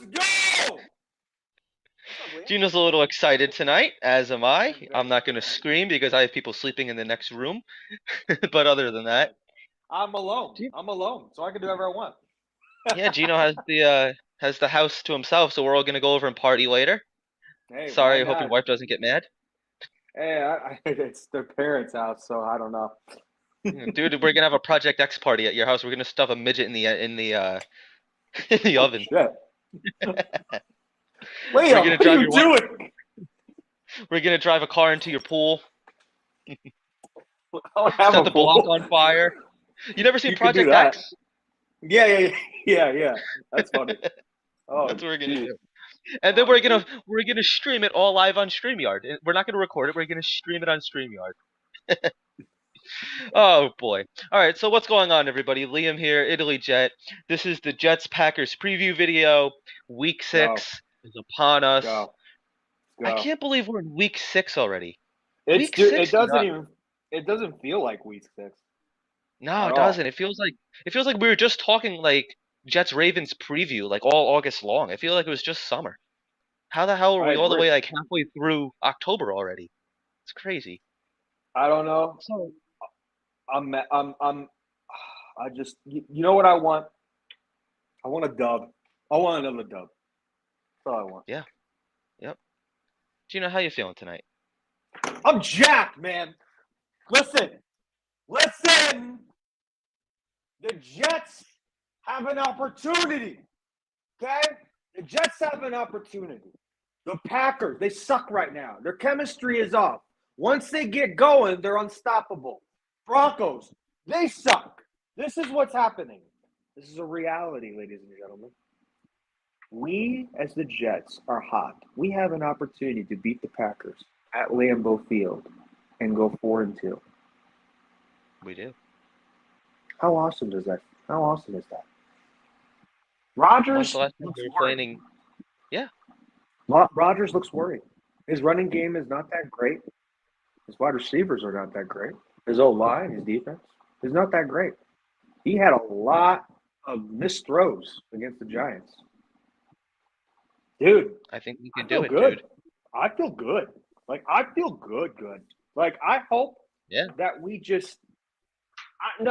Let's go! Gino's a little excited tonight, as am I. I'm not going to scream because I have people sleeping in the next room. But other than that, I'm alone. I'm alone, so I can do whatever I want. yeah, Gino has the house to himself, so we're all going to go over and party later. Hey, why Sorry, I hope your not? wife doesn't get mad. Hey, it's their parents' house, so I don't know. Dude, we're gonna have a Project X party at your house. We're gonna stuff a midget in the Oh, oven. shit. We're Liam, gonna what are drive you your wife. doing? We're gonna drive a car into your pool. I don't have Set a the block pool. on fire. You never seen You could do Project that. X? Yeah. That's funny. Oh, That's what we're gonna jeez. do. And then we're gonna stream it all live on StreamYard. We're not gonna record it. We're gonna stream it on StreamYard. Oh boy. All right. So what's going on, everybody? Liam here, Italy Jet. This is the Jets Packers preview video. Week Go, 6 is upon us. go, I go. can't believe we're in week 6 already. It's Week dude. It 6? doesn't even. It doesn't feel like week 6 No, at it doesn't. all. It feels like we were just talking like Jets Ravens preview like all August long. I feel like it was just summer. How the hell are I we all the agree. way like halfway through October already? It's crazy. I don't know. So I'm. I just. You know what I want? I want a dub. I want another dub. That's all I want. yeah, yep. Gina, how you feeling tonight? I'm jacked, man. Listen. The Jets have an opportunity. Okay? The Jets have an opportunity. The Packers, they suck right now. Their chemistry is off. Once they get going, they're unstoppable. Broncos, they suck. This is what's happening. This is a reality, ladies and gentlemen. We, as the Jets, are hot. We have an opportunity to beat the Packers at Lambeau Field and go 4-2. We do. How awesome is that? How awesome is that? When's Rodgers the last time looks we were worried. planning? Yeah, Rodgers looks worried. His running game is not that great. His wide receivers are not that great. His O-line, his defense is not that great. He had a lot of missed throws against the Giants. Dude, I think we I can feel do it, good. dude. I feel good. Like, I feel good. Like, I hope Yeah. that we just – I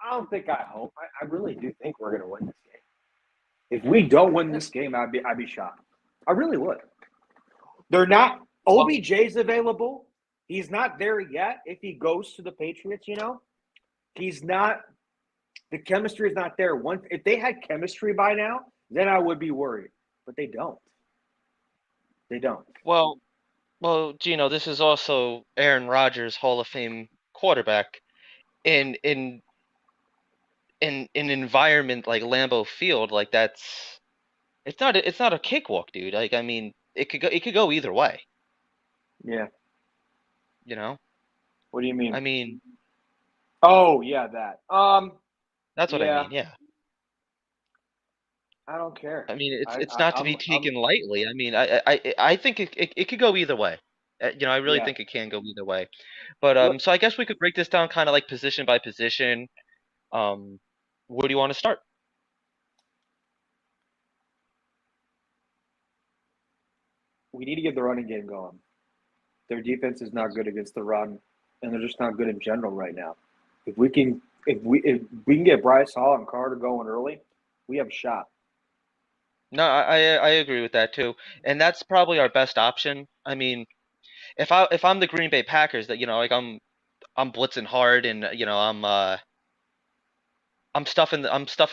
don't think I hope. I really do think we're going to win this game. If we don't win this game, I'd be shocked. I really would. They're not – Well, OBJ's available. He's not there yet. If he goes to the Patriots, he's not – the chemistry is not there. If they had chemistry by now, then I would be worried. But they don't. They don't. well, Gino, this is also Aaron Rodgers, Hall of Fame quarterback. In an environment like Lambeau Field, like it's not a cakewalk, dude. Like I mean, it could go either way. Yeah. You know, What do you mean? I mean, Oh, yeah, that. that's what I Yeah, mean. Yeah, I don't care. I mean, it's I, it's I not to be I'm taken lightly. I mean, I think it could go either way. I really yeah. think it can go either way. But Look, so I guess we could break this down kind of like position by position. Um, where do you want to start? we need to get the running game going. Their defense is not good against the run, and they're just not good in general right now. If we can get Bryce Hall and Carter going early, we have a shot. No, I agree with that too, and that's probably our best option. I mean, if I'm the Green Bay Packers, that like I'm blitzing hard, and I'm stuffing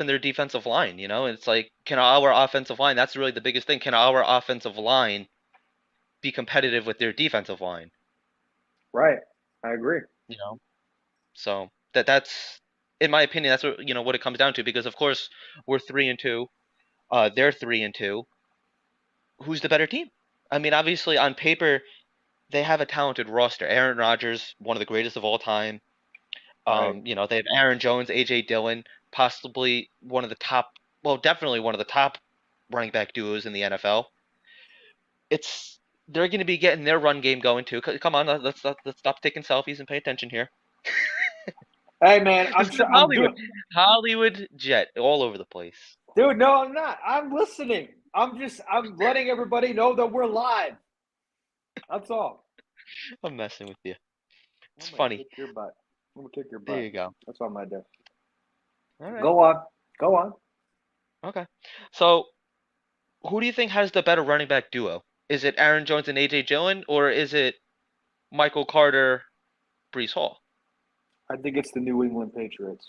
their defensive line. It's like, can our offensive line? That's really the biggest thing. Can our offensive line be competitive with their defensive line? Right. I agree. You know, so that's in my opinion, that's what it comes down to. Because of course we're 3-2, they're 3-2. Who's the better team? I mean, obviously on paper they have a talented roster. Aaron Rodgers, one of the greatest of all time. Right. They have Aaron Jones, AJ Dillon, possibly one of the top, well, definitely one of the top running back duos in the NFL. They're going to be getting their run game going too. Come on, let's stop taking selfies and pay attention here. Hey, man, This is I'm Hollywood, doing. Hollywood Jet all over the place. Dude, no, I'm not. I'm listening. I'm letting everybody know that we're live. That's all. I'm messing with you. It's I'm gonna funny. kick your butt. I'm gonna kick your There butt. you go. That's all I'm gonna do. All right. Go on. Go on. Okay. So, who do you think has the better running back duo? Is it Aaron Jones and AJ Dillon, or is it Michael Carter, Brees Hall? I think it's the New England Patriots.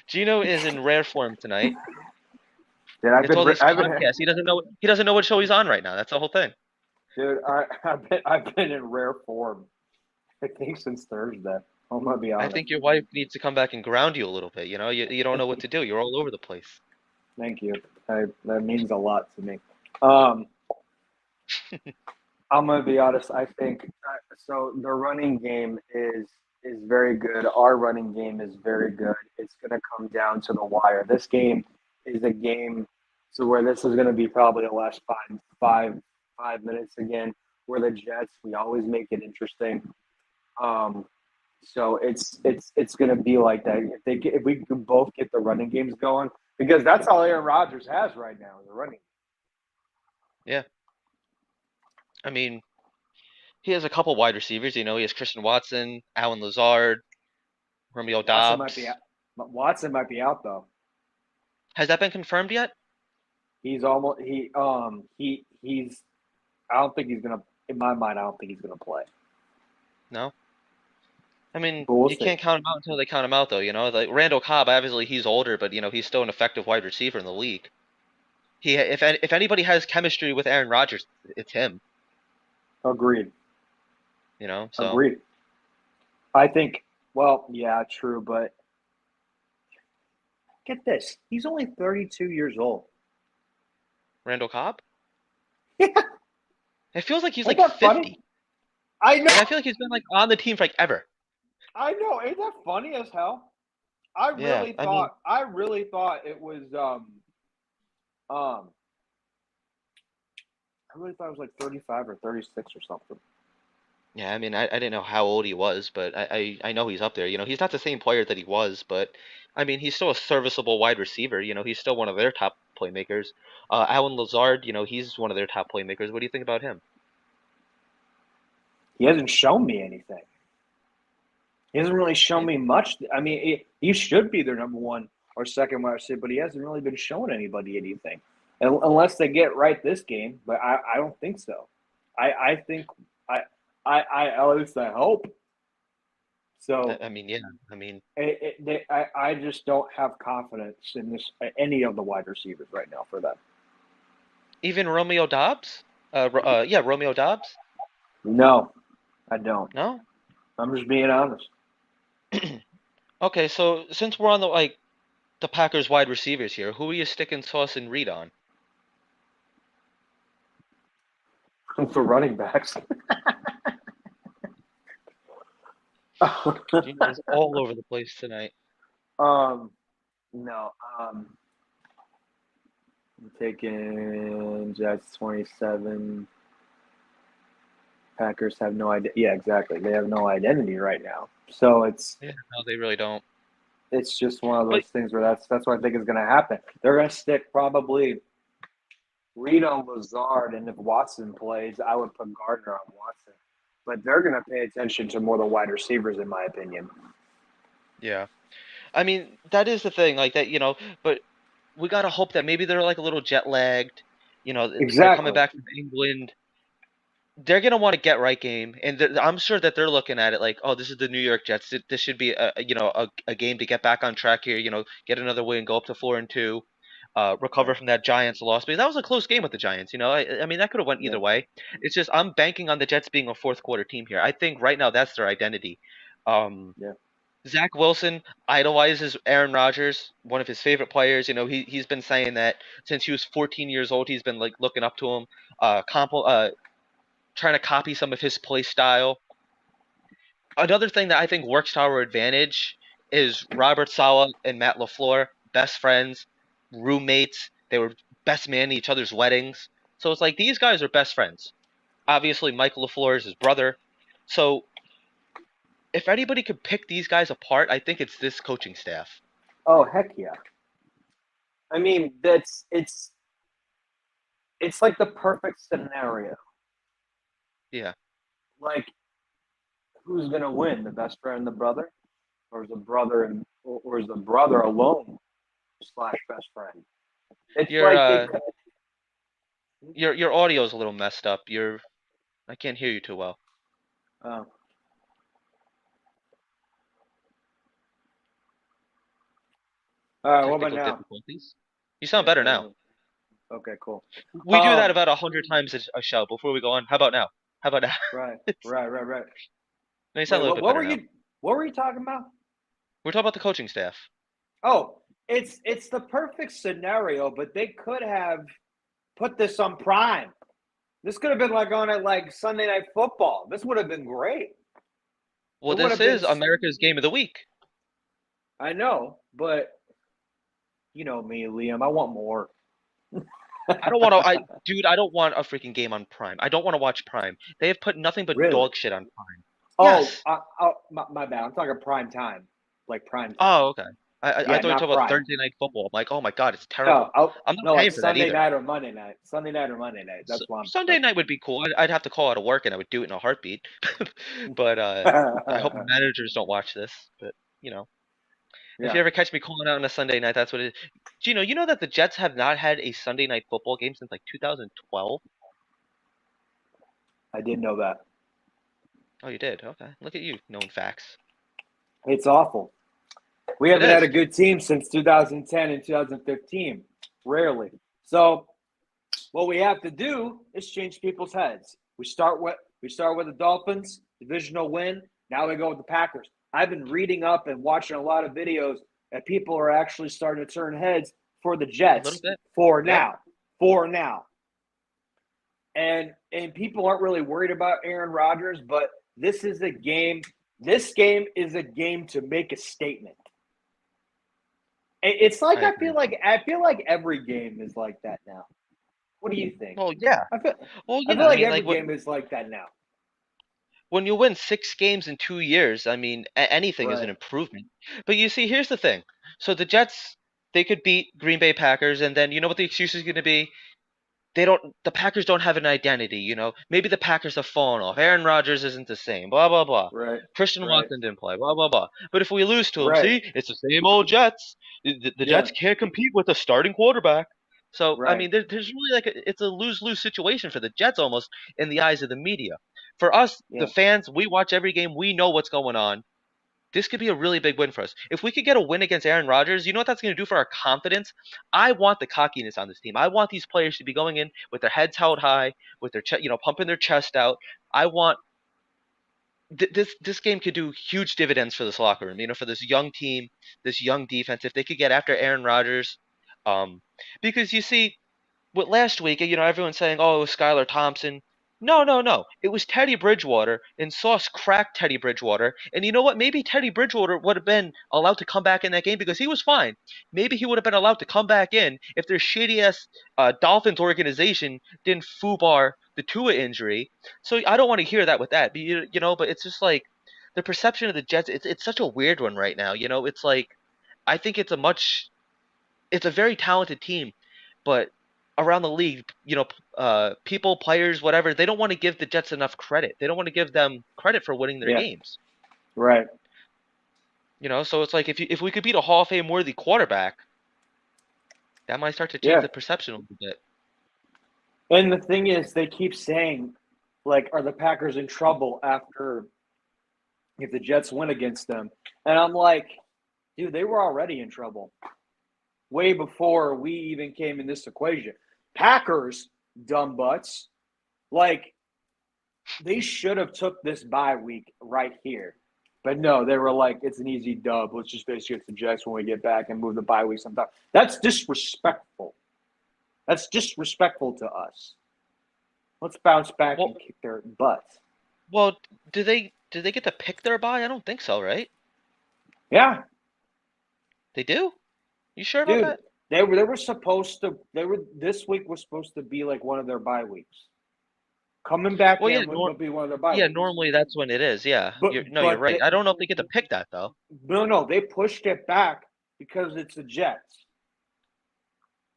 Gino is in rare form tonight. Dude, I've It's been, all these I've been, podcasts. He doesn't know. He doesn't know what show he's on right now. That's the whole thing. dude, I've been in rare form. I think since Thursday. I'm gonna be I honest. think your wife needs to come back and ground you a little bit. You know, you don't know what to do. You're all over the place. Thank you. That means a lot to me. I'm gonna be honest. I think so. The running game is very good. Our running game is very good. It's gonna come down to the wire. This game is a game, so where this is gonna be probably the last five minutes again. Where the Jets, we always make it interesting. Um, so it's gonna be like that. If we can both get the running games going, because that's all Aaron Rodgers has right now, the running. Yeah. I mean, he has a couple wide receivers. You know, he has Christian Watson, Alan Lazard, Romeo Watson might be Dobbs. out. Watson might be out though. Has that been confirmed yet? He's almost he's. I don't think he's gonna. In my mind, I don't think he's gonna play. No. I mean, But we'll you see. can't count him out until they count him out, though. You know, like Randall Cobb. Obviously, he's older, but you know, he's still an effective wide receiver in the league. If anybody has chemistry with Aaron Rodgers, it's him. Agreed. You know, so Agreed. I think. Well, yeah, true, but get this. He's only 32 years old. Randall Cobb. Yeah, It feels like he's ain't like that funny? 50. I know. Like I feel like he's been like on the team for like ever. I know. Ain't that funny as hell? I Yeah, really I mean, thought. I really thought it was. Um. I really thought it was like 35 or 36 or something. yeah, I mean, I didn't know how old he was, but I know he's up there. You know, he's not the same player that he was, but I mean, he's still a serviceable wide receiver. You know, he's still one of their top playmakers. Alan Lazard, you know, he's one of their top playmakers. What do you think about him? He hasn't shown me anything. He hasn't really shown me much. I mean, he should be their number one or second wide receiver, but he hasn't really been showing anybody anything, unless they get right this game. But I don't think so. I think I at least I hope. So I mean, yeah, I mean, I just don't have confidence in this any of the wide receivers right now for them. even Romeo Dobbs. Yeah, Romeo Dobbs. No, I don't. No. I'm just being honest. Okay, so since we're on the Packers wide receivers here, who are you sticking Sauce and Reed on? For running backs. Gino's all over the place tonight. No. I'm taking Jets 27. Packers have no idea. Yeah, exactly. They have no identity right now. So Yeah, no, they really don't. it's just one of But those things where that's what I think is going to happen. They're going to stick probably Reed on Lazard, and if Watson plays, I would put Gardner on Watson. But they're going to pay attention to more the wide receivers, in my opinion. yeah, I mean that is the thing, like that, you know. But we gotta hope that maybe they're like a little jet lagged. You know, they're coming Exactly. back from England. They're gonna want to get right game, and I'm sure that they're looking at it like, oh, this is the New York Jets. This should be a game to get back on track here. You know, get another win, go up to 4-2, recover Yeah. from that Giants loss because that was a close game with the Giants. You know, I mean that could have went Yeah. either way. It's just I'm banking on the Jets being a fourth quarter team here. I think right now that's their identity. Um, Yeah. Zach Wilson idolizes Aaron Rodgers, one of his favorite players. You know, he's been saying that since he was 14 years old. He's been like looking up to him, trying to copy some of his play style. Another thing that I think works to our advantage is Robert Saleh and Matt LaFleur, best friends, roommates. They were best man at each other's weddings. So it's like these guys are best friends. Obviously, Mike LaFleur is his brother. So if anybody could pick these guys apart, I think it's this coaching staff. Oh heck yeah! I mean, it's like the perfect scenario. Yeah. Like, who's gonna win? The best friend and the brother, or is the brother or is the brother alone slash best friend? It's Your like uh your audio is a little messed up. I can't hear you too well. oh. All right, what about Technical now? difficulties. You sound Yeah, better now. okay, cool. We do that about 100 times a show before we go on. How about now? How about now? Right. No, you sound Wait, a little bit what better were now. you talking about? We're talking about the coaching staff. Oh, it's the perfect scenario, but they could have put this on Prime. This could have been like on at like Sunday Night Football. This would have been great. Well, It would this have been. is America's Game of the Week. I know, but you know me, Liam. I want more. I don't want to. Dude, I don't want a freaking game on Prime. I don't want to watch Prime. They have put nothing but Really? dog shit on Prime. Oh, Yes. my bad. I'm talking prime time, like prime time. Oh, okay. I Yeah, thought you were not talking about prime. Thursday Night Football. I'm like, oh my god, it's No, terrible. oh, I'm not no, like paying for that Sunday either. night or Monday night. Sunday night or Monday night. That's why I'm. Sunday night would be cool. I'd have to call out of work and I would do it in a heartbeat. But I hope the managers don't watch this. But you know, if Yeah, you ever catch me calling out on a Sunday night, that's what it is. You know that the Jets have not had a Sunday night football game since like 2012. I did know that. Oh, you did? Okay. Look at you, knowing facts. It's awful. We It haven't had a is. good team since 2010 and 2015. Rarely. So what we have to do is change people's heads. We start with the Dolphins, divisional win. Now we go with the Packers. I've been reading up and watching a lot of videos that people are actually starting to turn heads for the A little Jets bit. for Yeah. now. For now. And people aren't really worried about Aaron Rodgers, but this is a game. This game is a game to make a statement. It's like I agree. I feel like every game is like that now. What do you think? Well, yeah. I feel Well, I yeah. feel I like mean, every like game is like that now. when you win 6 games in 2 years, I mean, anything is an Right. improvement. But you see, here's the thing. So the Jets, they could beat Green Bay Packers, and then you know what the excuse is going to be? The Packers don't have an identity, you know? Maybe the Packers have fallen off. Aaron Rodgers isn't the same, blah, blah, blah. Right. Christian Right. Watson didn't play, blah, blah, blah. But if we lose to him, Right. see, it's the same old Jets. The Yeah. Jets can't compete with a starting quarterback. So, I Right. mean, there's really like it's a lose-lose situation for the Jets almost in the eyes of the media. For us, the Yeah. fans, we watch every game, we know what's going on. This could be a really big win for us. If we could get a win against Aaron Rodgers, you know what that's going to do for our confidence? I want the cockiness on this team. I want these players to be going in with their heads held high, with their pumping their chest out. I want this game could do huge dividends for this locker room. You know, for this young team, this young defense. If they could get after Aaron Rodgers, um, because you see, with last week, you know, everyone's saying, "Oh, it was Skylar Thompson." No, no, no. It was Teddy Bridgewater, and Sauce cracked Teddy Bridgewater. And you know what? Maybe Teddy Bridgewater would have been allowed to come back in that game because he was fine. Maybe he would have been allowed to come back in if their shady ass Dolphins organization didn't foobar the Tua injury. So I don't want to hear that with that. But you know, but it's just like the perception of the Jets. It's such a weird one right now. You know, it's like I think it's a very talented team, but around the league, you know, people, players, whatever, they don't want to give the Jets enough credit. They don't want to give them credit for winning their Yeah. games. Right. You know, so it's like if we could beat a Hall of Fame worthy quarterback, that might start to change Yeah. the perception a little bit. And the thing is, they keep saying, like, are the Packers in trouble after if the Jets win against them? And I'm like, dude, they were already in trouble way before we even came in this equation. Packers, dumb butts, like they should have took this bye week right here. But no, they were like, it's an easy dub. Let's just face against the Jets when we get back and move the bye week sometime. That's disrespectful. That's disrespectful to us. Let's bounce back Well, and kick their butts. well, do they get to pick their bye? I don't think so, right? Yeah, They do? You sure about dude. that? They were supposed to. This week was supposed to be like one of their bye weeks. Coming back Well, yeah, in would be one of their bye yeah, weeks. normally that's when it is. Yeah, you're But right. I don't know if they get to pick that though. no, they pushed it back because it's the Jets.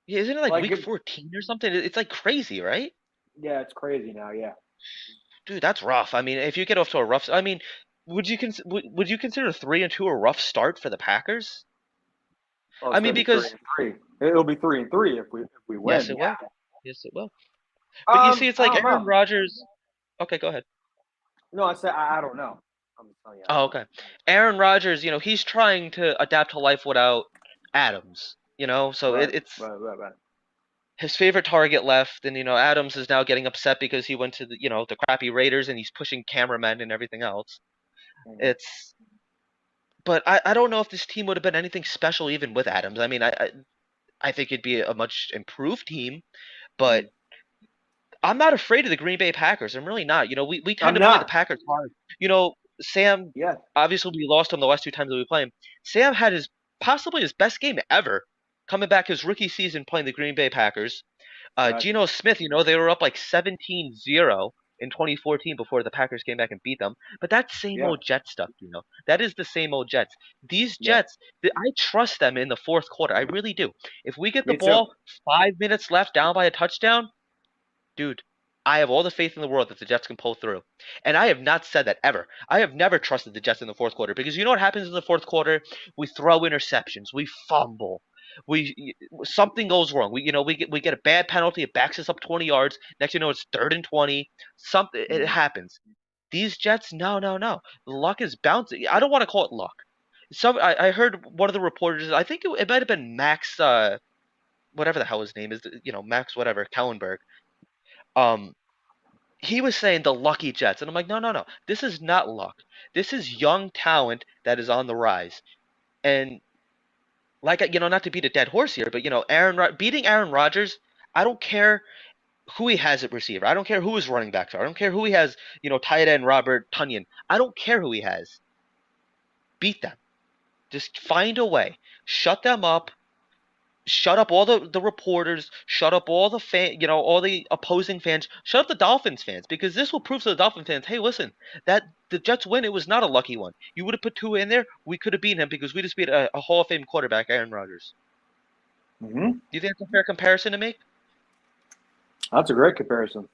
Yeah, isn't it like Like, week 14 or something? It's like crazy, right? yeah, it's crazy now. Yeah. Dude, that's rough. I mean, if you get off to a rough, I mean, would you consider 3-2 a rough start for the Packers? Oh, I it's mean, gonna be three because and three. It'll be 3-3 if we yes, win. it Yeah. will. Yes, it will. But you see, it's I like don't Aaron know. Rodgers. Okay, go ahead. No, I said I don't know. I'm telling you, I Oh, don't know. okay. Aaron Rodgers, he's trying to adapt to life without Adams. So Right, it's right, right, right. his favorite target left, and Adams is now getting upset because he went to the crappy Raiders and he's pushing cameramen and everything else. Mm-hmm. It's but I don't know if this team would have been anything special even with Adams. I mean, I think it'd be a much improved team, but I'm not afraid of the Green Bay Packers. I'm really not. We tend I'm to play the not. Packers hard. Sam, Yeah, obviously we lost him the last two times that we played him. Sam had possibly his best game ever coming back his rookie season playing the Green Bay Packers. right. Geno Smith, they were up like 17-0 in 2014 before the Packers came back and beat them. But that's same Yeah, old Jets stuff. That is the same old Jets. These yeah. Jets, I trust them in the fourth quarter. I really do. If we get the Me too. ball 5 minutes left down by a touchdown, dude, I have all the faith in the world that the Jets can pull through. And I have not said that ever. I have never trusted the Jets in the fourth quarter because you know what happens in the fourth quarter? We throw interceptions, we fumble, we something goes wrong. We get a bad penalty, it backs us up 20 yards. Next it's 3rd and 20. Something it Mhm. happens. These Jets, no, no, no. The luck is bouncing. I don't want to call it luck. I heard one of the reporters. I think it might have been Max, whatever the hell his name is. Max whatever Kellenberg. Um, he was saying the lucky Jets, and I'm like, no, no, no. This is not luck. This is young talent that is on the rise. And like not to beat a dead horse here, but beating Aaron Rodgers, I don't care who he has at receiver. I don't care who his running backs are. I don't care who he has. Tight end Robert Tunyon. I don't care who he has. Beat them. Just find a way. Shut them up. Shut up all the reporters, shut up all the all the opposing fans, shut up the Dolphins fans, because this will prove to the Dolphin fans, hey, listen, that the Jets win, it was not a lucky one. You would have put Tua in there, we could have beaten him because we just beat a Hall of Fame quarterback, Aaron Rodgers. Mhm. Do you think that's a fair comparison to make? That's a great comparison.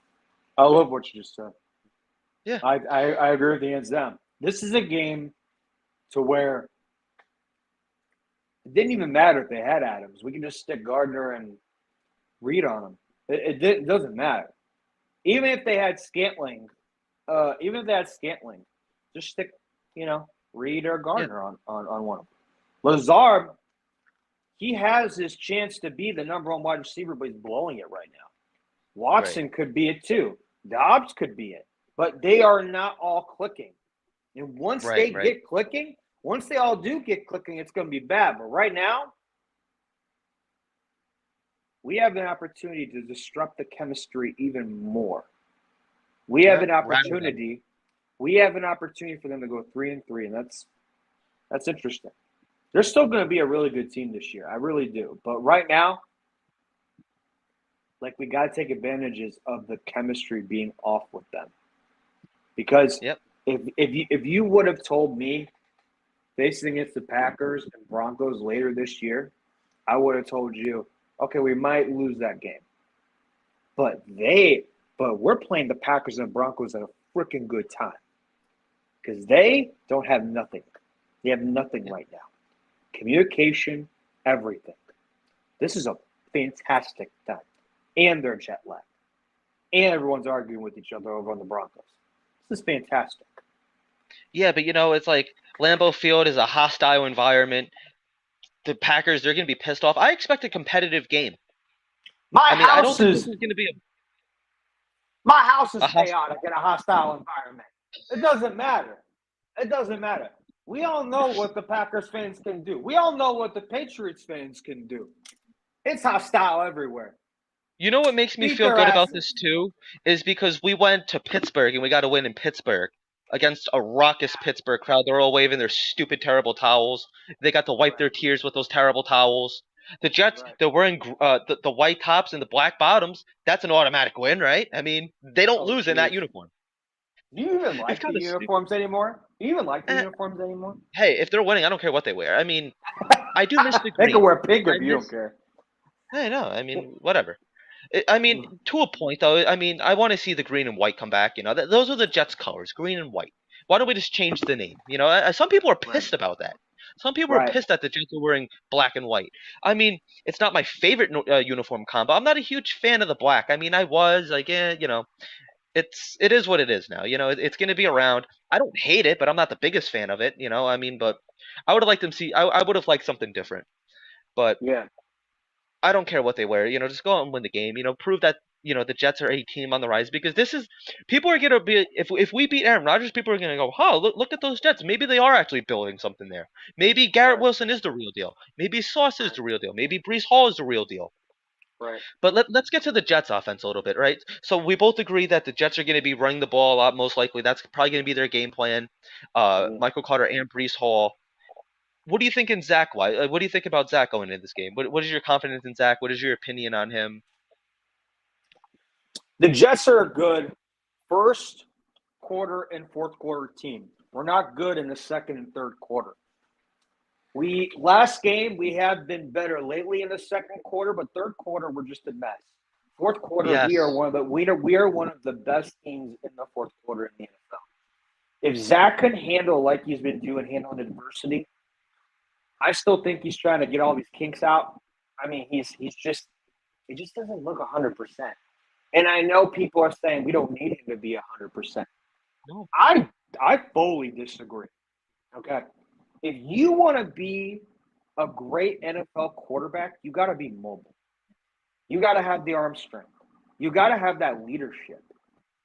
I love what you just said. Yeah. I agree with the hands down. This is a game to where it didn't even matter if they had Adams. We can just stick Gardner and Reed on them. It doesn't matter. Even if they had Scantling, just stick, Reed or Yeah. Gardner on one of them. Lazard, he has his chance to be the number one wide receiver, but he's blowing it right now. Watson could be it too. Dobbs could be it. But they are not all clicking. And once Right, they right. get clicking, once they all do get clicking, it's going to be bad. But right now, we have an opportunity to disrupt the chemistry even more. We have an Rattle them. opportunity. We have an opportunity for them to go 3-3, and that's interesting. They're still going to be a really good team this year. I really do. But right now, we got to take advantages of the chemistry being off with them. Because Yep. if you would have told me facing against the Packers and Broncos later this year, I would have told you, okay, we might lose that game. But we're playing the Packers and Broncos at a freaking good time. Because they don't have nothing. They have nothing right now. Communication, everything. This is a fantastic time. And they're jet lagged. And everyone's arguing with each other over on the Broncos. This is fantastic. Yeah, but it's like Lambeau Field is a hostile environment. The Packers, they're going to be pissed off. I expect a competitive game. My I don't house think this is is going to be a chaotic in a hostile environment. It doesn't matter. It doesn't matter. We all know what the Packers fans can do. We all know what the Patriots fans can do. It's hostile everywhere. You know what makes me Beat feel their good about asses. this too is because we went to Pittsburgh and we got to win in Pittsburgh against a raucous Pittsburgh crowd. They're all waving their stupid, terrible towels. They got to wipe their tears with those terrible towels. The Jets, Right. they're wearing the white tops and the black bottoms. That's an automatic win, right? I mean, they don't Oh, lose in that jeez. uniform. Do you even It's like the kind of stupid. uniforms anymore? Do you even like the Eh, uniforms anymore? hey, if they're winning, I don't care what they wear. I mean, I do miss the They can green. wear pink I if you don't miss. care. I know. I mean, whatever. I mean, to a point though. I mean, I want to see the green and white come back. Those are the Jets' colors, green and white. Why don't we just change the name? Some people are Right. pissed about that. Some people are Right. pissed that the Jets are wearing black and white. I mean, it's not my favorite uniform combo. I'm not a huge fan of the black. I mean, I was like, it is what it is now. It's going to be around. I don't hate it, but I'm not the biggest fan of it. I mean, but I would have liked them see. I would have liked something different. But Yeah. I don't care what they wear. Just go out and win the game. Prove that the Jets are a team on the rise because this is people are gonna be if we beat Aaron Rodgers, people are gonna go, huh, look at those Jets. Maybe they are actually building something there. Maybe Garrett Right. Wilson is the real deal. Maybe Sauce is Right. the real deal. Maybe Brees Hall is the real deal. Right. But let's get to the Jets offense a little bit, right? So we both agree that the Jets are going to be running the ball a lot, most likely. That's probably going to be their game plan. Mhm. Michael Carter and Brees Hall. What do you think in Zach? Why? What do you think about Zach going into this game? What is your confidence in Zach? What is your opinion on him? The Jets are a good first quarter and fourth quarter team. We're not good in the second and third quarter. We last game we have been better lately in the second quarter, but third quarter we're just a mess. Fourth quarter we are Yes. one of the we are one of the best teams in the fourth quarter in the NFL. If Zach can handle like he's been doing, handling adversity, I still think he's trying to get all these kinks out. I mean, he's just it just doesn't look 100%. And I know people are saying we don't need him to be 100%. No. I I fully disagree. Okay, if you want to be a great NFL quarterback, you got to be mobile. You got to have the arm strength. You got to have that leadership.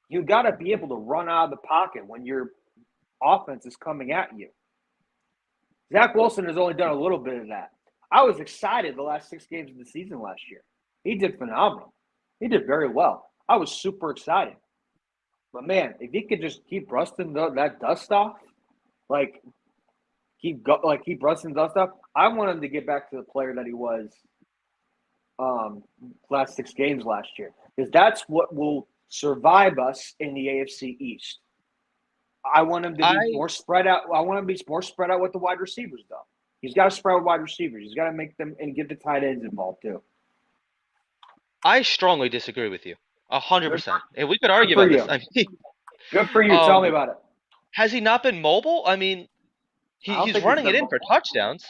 You got to be able to run out of the pocket when your offense is coming at you. Zach Wilson has only done a little bit of that. I was excited the last 6 games of the season last year. He did phenomenal. He did very well. I was super excited. But man, if he could just keep rusting that dust off, like keep rusting dust off, I want him to get back to the player that he was last 6 games last year, because that's what will survive us in the AFC East. I want him to be I more spread out. I want him to be more spread out with the wide receivers, though. He's got to spread with wide receivers. He's got to make them and get the tight ends involved too. I strongly disagree with you. hundred Good for, percent. And we could good argue for about this. you. I mean, Good for you. Tell me um, about it. has he not been mobile? I mean, I don't he's think he's running it been in for mobile. touchdowns.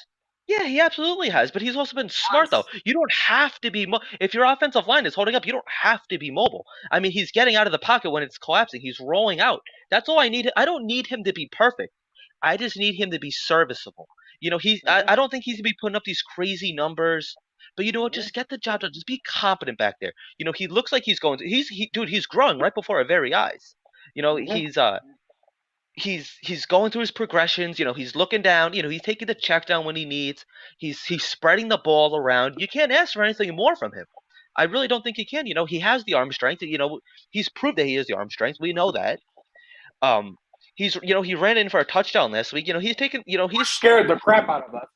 Yeah, he absolutely has, but he's also been smart though. Twice. You don't have to be if your offensive line is holding up, you don't have to be mobile. I mean, he's getting out of the pocket when it's collapsing. He's rolling out. That's all I need. I don't need him to be perfect. I just need him to be serviceable. Mm-hmm. I don't think he's gonna be putting up these crazy numbers. But you know what? Mm-hmm. Just get the job done. Just be competent back there. He looks like he's going to. Dude. He's growing right before our very eyes. Mm-hmm. He's going through his progressions. He's looking down. He's taking the check down when he needs. He's spreading the ball around. You can't ask for anything more from him. I really don't think you can. He has the arm strength. He's proved that he has the arm strength. We know that. Um, he ran in for a touchdown last week. He's taken. We're He's scared the crap out of us.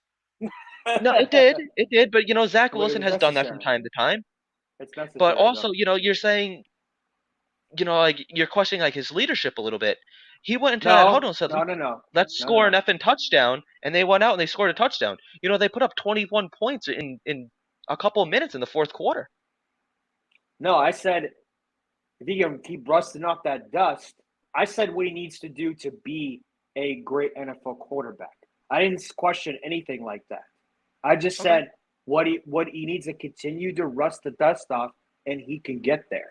no, it did. But Zach But it Wilson was has done that from necessary. time to time. It's But necessary, also, though. you're saying, like you're questioning like his leadership a little bit. He went into that huddle No, and said, no, no, no, let's no, no, score an no. effing touchdown, and they went out and they scored a touchdown. They put up 21 points in a couple of minutes in the fourth quarter. No, I said if he can keep rusting off that dust, I said what he needs to do to be a great NFL quarterback. I didn't question anything like that. I just Okay. said what he needs to continue to rust the dust off, and he can get there.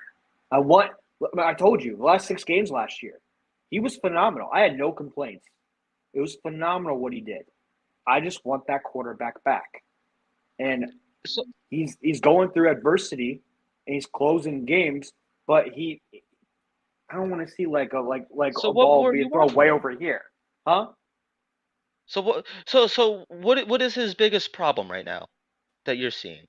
I told you the last 6 games last year, he was phenomenal. I had no complaints. It was phenomenal what he did. I just want that quarterback back, and So he's going through adversity, and he's closing games, but I don't want to see like so a what ball more do being you want thrown from way him? over here, huh? What is his biggest problem right now that you're seeing?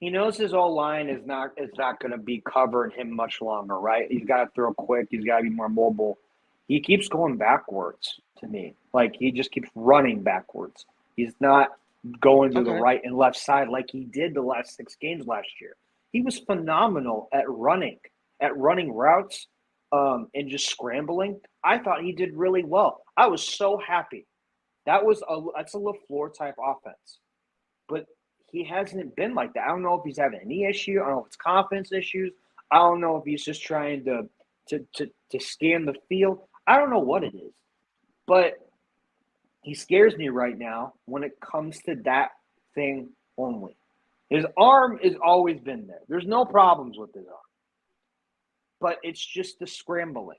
He knows his old line is not going to be covering him much longer, right? He's got to throw quick. He's got to be more mobile. He keeps going backwards to me. Like he just keeps running backwards. He's not. going to the Okay. right and left side like he did the last 6 games last year. He was phenomenal at running routes, and just scrambling. I thought he did really well. I was so happy. That's a LaFleur type offense, but he hasn't been like that. I don't know if he's having a knee issue. I don't know if it's confidence issues. I don't know if he's just trying to scan the field. I don't know what it is, but he scares me right now when it comes to that thing only. His arm has always been there. There's no problems with his arm, but it's just the scrambling.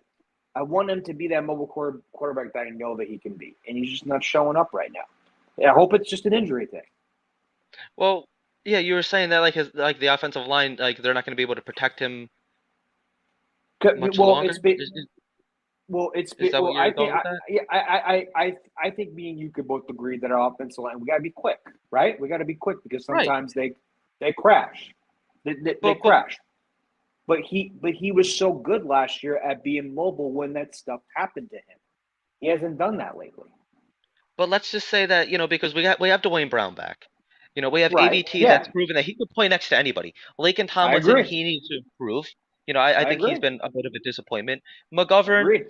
I want him to be that mobile quarterback that I know that he can be, and he's just not showing up right now. I hope it's just an injury thing. Well, yeah, you were saying that like the offensive line, like they're not going to be able to protect him much Well, longer. it's been Is, well, it's is been that what well. I you're think going with that? I think me and you could both agree that our offensive line we got to be quick, right? We got to be quick because Right. sometimes they crash, they But crash. But he was so good last year at being mobile when that stuff happened to him. He hasn't done that lately. but let's just say that, because we have Dwayne Brown back. We have Right? AVT Yeah, that's proven that he could play next to anybody. Lakin I Tomlinson, agree. he needs to improve. I I think he's agree. been a bit of a disappointment. McGovern, Agreed.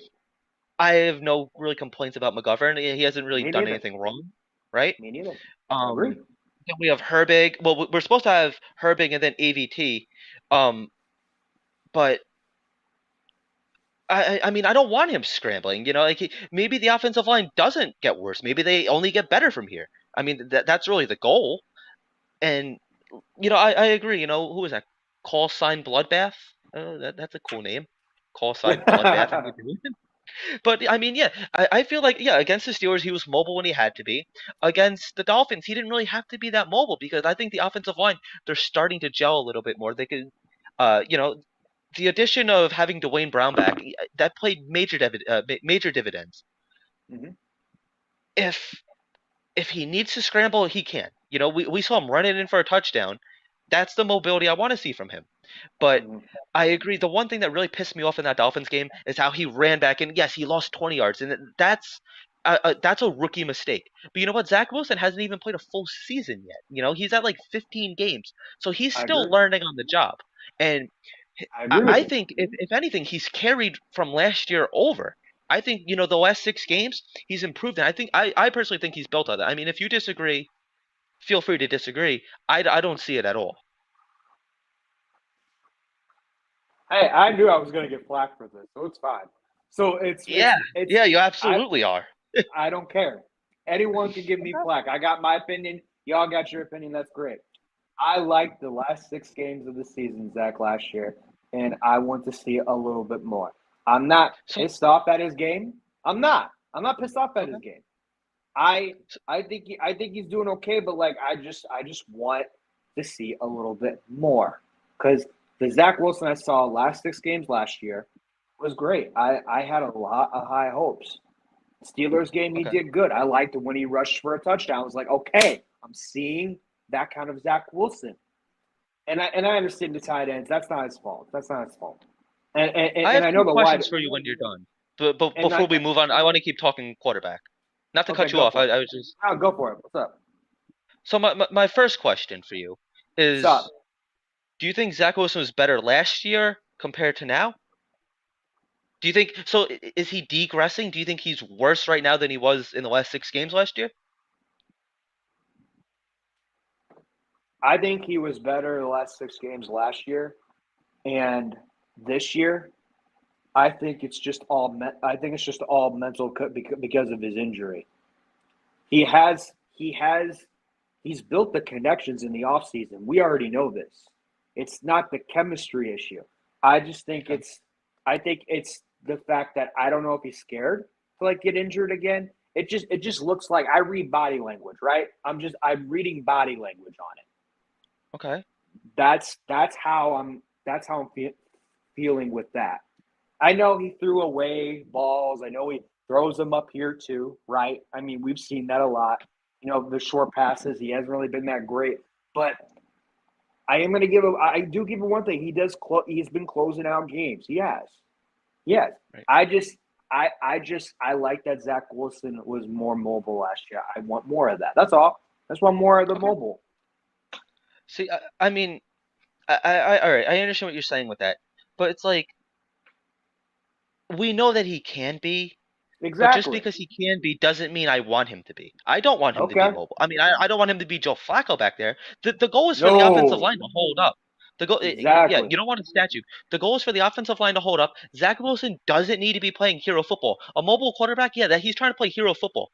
I have no really complaints about McGovern. He hasn't really Me done neither. anything wrong, right? Me neither. Agreed. Um, then we have Herbig. Well, we're supposed to have Herbig and then AVT. Um, but I mean, I don't want him scrambling. Like maybe the offensive line doesn't get worse. Maybe they only get better from here. I mean, that's really the goal. And I agree. Who is that? Call sign Bloodbath. That's a cool name. Call sign Bloodbath. I could do it. But I mean, yeah, I feel like against the Steelers he was mobile when he had to be. Against the Dolphins he didn't really have to be that mobile because I think the offensive line they're starting to gel a little bit more. They could, uh, you know, the addition of having Dwayne Brown back that played major dividends. Mhm. If he needs to scramble, he can. We saw him running in for a touchdown. That's the mobility I want to see from him. But Mhm. I agree. The one thing that really pissed me off in that Dolphins game is how he ran back, and yes, he lost 20 yards, and that's a rookie mistake. But you know what? Zach Wilson hasn't even played a full season yet. He's at like 15 games, so he's I still agree. learning on the job. And I I, agree with I you. think if anything, he's carried from last year over. I think the last 6 games he's improved, and I personally think he's built on that. I mean, if you disagree, feel free to disagree. I don't see it at all. Hey, I knew I was going to get flack for this, so it's fine. So Yeah, it's yeah, you I absolutely are. I don't care. Anyone can give me flack. I got my opinion. Y'all got your opinion. That's great. I liked the last 6 games of the season, Zach, last year, and I want to see a little bit more. I'm not So pissed off at his game. I'm not. I'm not pissed off at okay. his game. I I think he's doing okay, but like I just want to see a little bit more because the Zach Wilson I saw last 6 games last year was great. I had a lot of high hopes. Steelers game he Okay. did good. I liked it when he rushed for a touchdown. I was like, okay, I'm seeing that kind of Zach Wilson, and I understand the tight ends. That's not his fault. That's not his fault. And and, I and have I know two the wide questions for you when you're done. But and before I we move on, I want to keep talking quarterback. Not to okay, cut you go off. for it. I was just I'll go for it. What's up? so my first question for you What's up? is: do you think Zach Wilson was better last year compared to now? Do you think so? Is he degressing? Do you think he's worse right now than he was in the last 6 games last year? I think he was better the last 6 games last year, and this year, I think it's just all. I think it's just all mental because of his injury. He's built the connections in the offseason. We already know this. It's not the chemistry issue. I just think Okay. it's the fact that I don't know if he's scared to like get injured again. It just looks like I read body language, right? I'm reading body language on it. Okay. That's how I'm feeling with that. I know he threw away balls. I know he throws them up here too, right? I mean, we've seen that a lot. The short passes. He hasn't really been that great, but I am going to give him. I do give him one thing. He does. He's been closing out games. He has. Yes. Right. I like that Zach Wilson was more mobile last year. I want more of that. That's all. That's why more of the Okay. mobile. See, I mean, all right, I understand what you're saying with that, but it's like we know that he can be, but just Exactly. because he can be doesn't mean I want him to be. I don't want him to be Okay. mobile. I mean, I don't want him to be Joe Flacco back there. The goal is for the offensive No. line to hold up. The goal, yeah, Exactly. you don't want a statue. The goal is for the offensive line to hold up. Zach Wilson doesn't need to be playing hero football. A mobile quarterback, yeah, that he's trying to play hero football.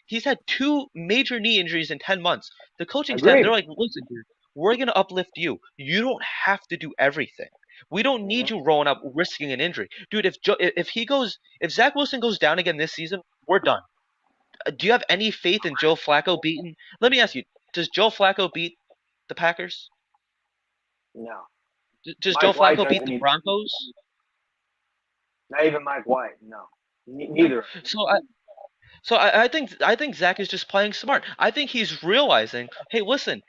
He's had two major knee injuries in 10 months. The coaching staff, they're Agreed. like, listen, dude, we're gonna uplift you. You don't have to do everything. We don't need Mhm. you rolling up risking an injury, dude. If Zach Wilson goes down again this season, we're done. Do you have any faith in Joe Flacco beating? Let me ask you: does Joe Flacco beat the Packers? No. Does Joe Mike White Flacco beat doesn't the even. Broncos? Not even Mike White. No. Okay, Neither. so I think Zach is just playing smart. I think he's realizing, hey, listen,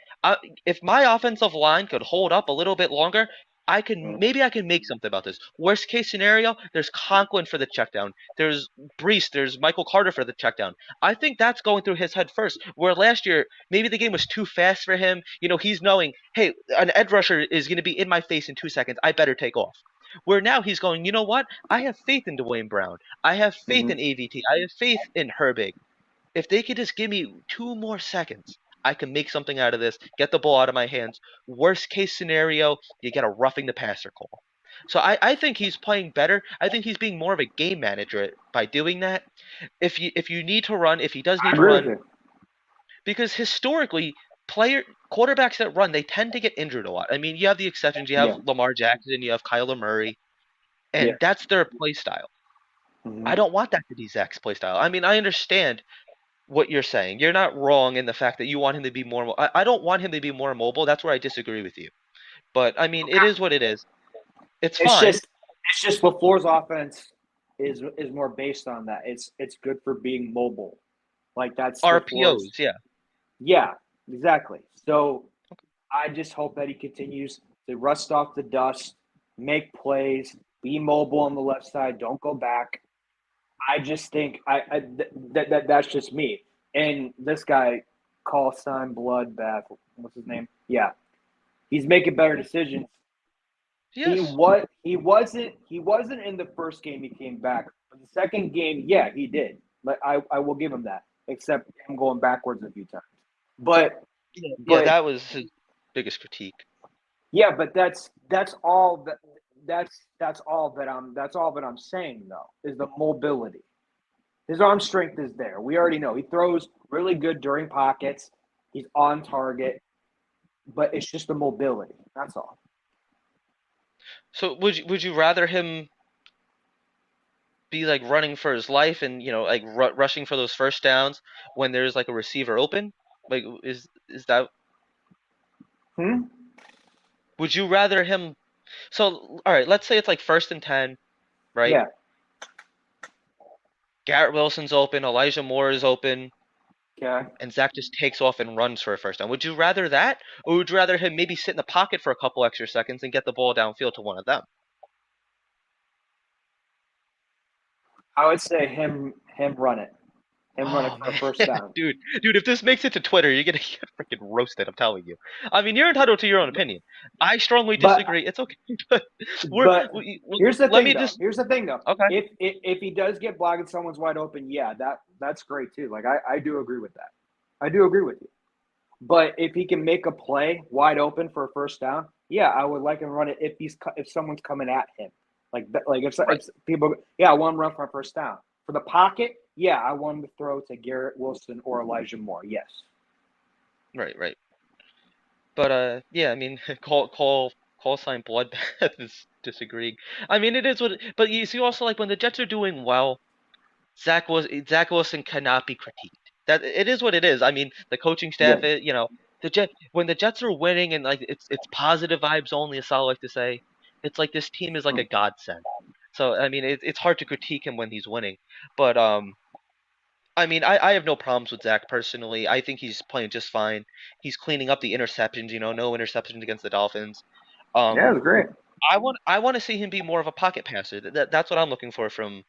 if my offensive line could hold up a little bit longer, I can make something about this. Worst case scenario, there's Conklin for the check down. There's Brees, there's Michael Carter for the check down. I think that's going through his head first. Where last year, maybe the game was too fast for him. He's knowing, hey, an edge rusher is going to be in my face in 2 seconds. I better take off. Where now he's going, you know what? I have faith in Dwayne Brown. I have faith Hmm. in AVT. I have faith in Herbig. If they could just give me 2 more seconds, I can make something out of this, get the ball out of my hands. Worst case scenario, you get a roughing the passer call. So I think he's playing better. I think he's being more of a game manager by doing that. If you need to run, if he does I need to agree with run, you. because historically, player quarterbacks that run, they tend to get injured a lot. I mean, you have the exceptions. You have Yeah. Lamar Jackson, you have Kyler Murray, Yeah. and that's their play style. I Hmm. don't want that to be Zach's play style. I mean, I understand what you're saying. You're not wrong in the fact that you want him to be more. I don't want him to be more mobile. That's where I disagree with you. But I mean, it is what it is. It's It's fine. just it's just LaFleur's offense is more based on that. It's good for being mobile. Like that's LaFleur's. RPOs, yeah. Yeah, exactly. So I just hope that he continues to rust off the dust, make plays, be mobile on the left side, don't go back. I just think that's just me. And this guy, call sign Bloodbath, what's his name? Yeah, he's making better decisions. Yes. He wasn't in the first game he came back. But the second game, yeah, he did. But I will give him that, except him going backwards a few times. But Yeah, yeah, but that was his biggest critique. yeah, but that's all that I'm saying though is the mobility. His arm strength is there. We already know he throws really good during pockets. He's on target, but it's just the mobility. That's all. So would you rather him be like running for his life and like rushing for those first downs when there's like a receiver open? Like is that Hmm? would you rather him? So all right, let's say it's like 1st and 10, right? Yeah. Garrett Wilson's open, Elijah Moore is open, Okay. and Zach just takes off and runs for a first down. Would you rather that, or would you rather him maybe sit in the pocket for a couple extra seconds and get the ball downfield to one of them? I would say him run it. Him run it Oh for a man, first down. dude, if this makes it to Twitter, you're gonna get freaking roasted. I'm telling you. I mean, you're entitled to your own opinion. I strongly But disagree. It's okay, but but here's the let thing me though. just Here's the thing though. okay. If he does get blocked and someone's wide open, yeah, that's great too. Like I do agree with that. I do agree with you. But if he can make a play wide open for a first down, yeah, I would like him to run it if someone's coming at him. Like Right, if people, yeah, I want him to run for a first down. For the pocket, yeah, I want him to throw to Garrett Wilson or Elijah Moore. Yes. right. But yeah, I mean, call sign bloodbath is disagreeing. I mean, it is what. But you see, also like when the Jets are doing well, Zach Wilson cannot be critiqued. That it is what it is. I mean, the coaching Yeah. staff, when the Jets are winning and like it's positive vibes only, as I like to say. It's like this team is like Hmm. a godsend. So I mean, it's hard to critique him when he's winning. But I mean, I have no problems with Zach personally. I think he's playing just fine. He's cleaning up the interceptions. No interceptions against the Dolphins. Yeah, it Um, was great. I want to see him be more of a pocket passer. That's what I'm looking for from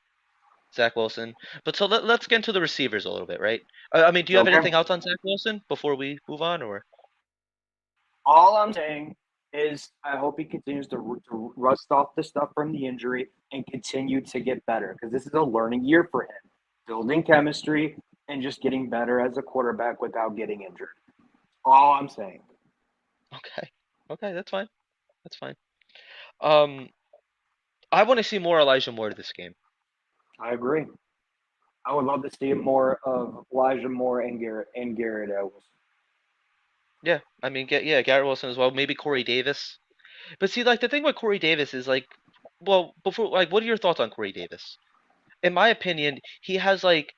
Zach Wilson. But so let's get into the receivers a little bit, right? I mean, do you have Okay. anything else on Zach Wilson before we move on, or? All I'm saying is I hope he continues to rust off the stuff from the injury and continue to get better because this is a learning year for him, building chemistry and just getting better as a quarterback without getting injured. All I'm saying. Okay, okay, that's fine. That's fine. Um, I want to see more Elijah Moore this game. I agree. I would love to see more of Elijah Moore and Garrett Edwards. Yeah, I mean, yeah, Garrett Wilson as well. Maybe Corey Davis. But see, like the thing with Corey Davis is like, well, before like, what are your thoughts on Corey Davis? In my opinion, he has like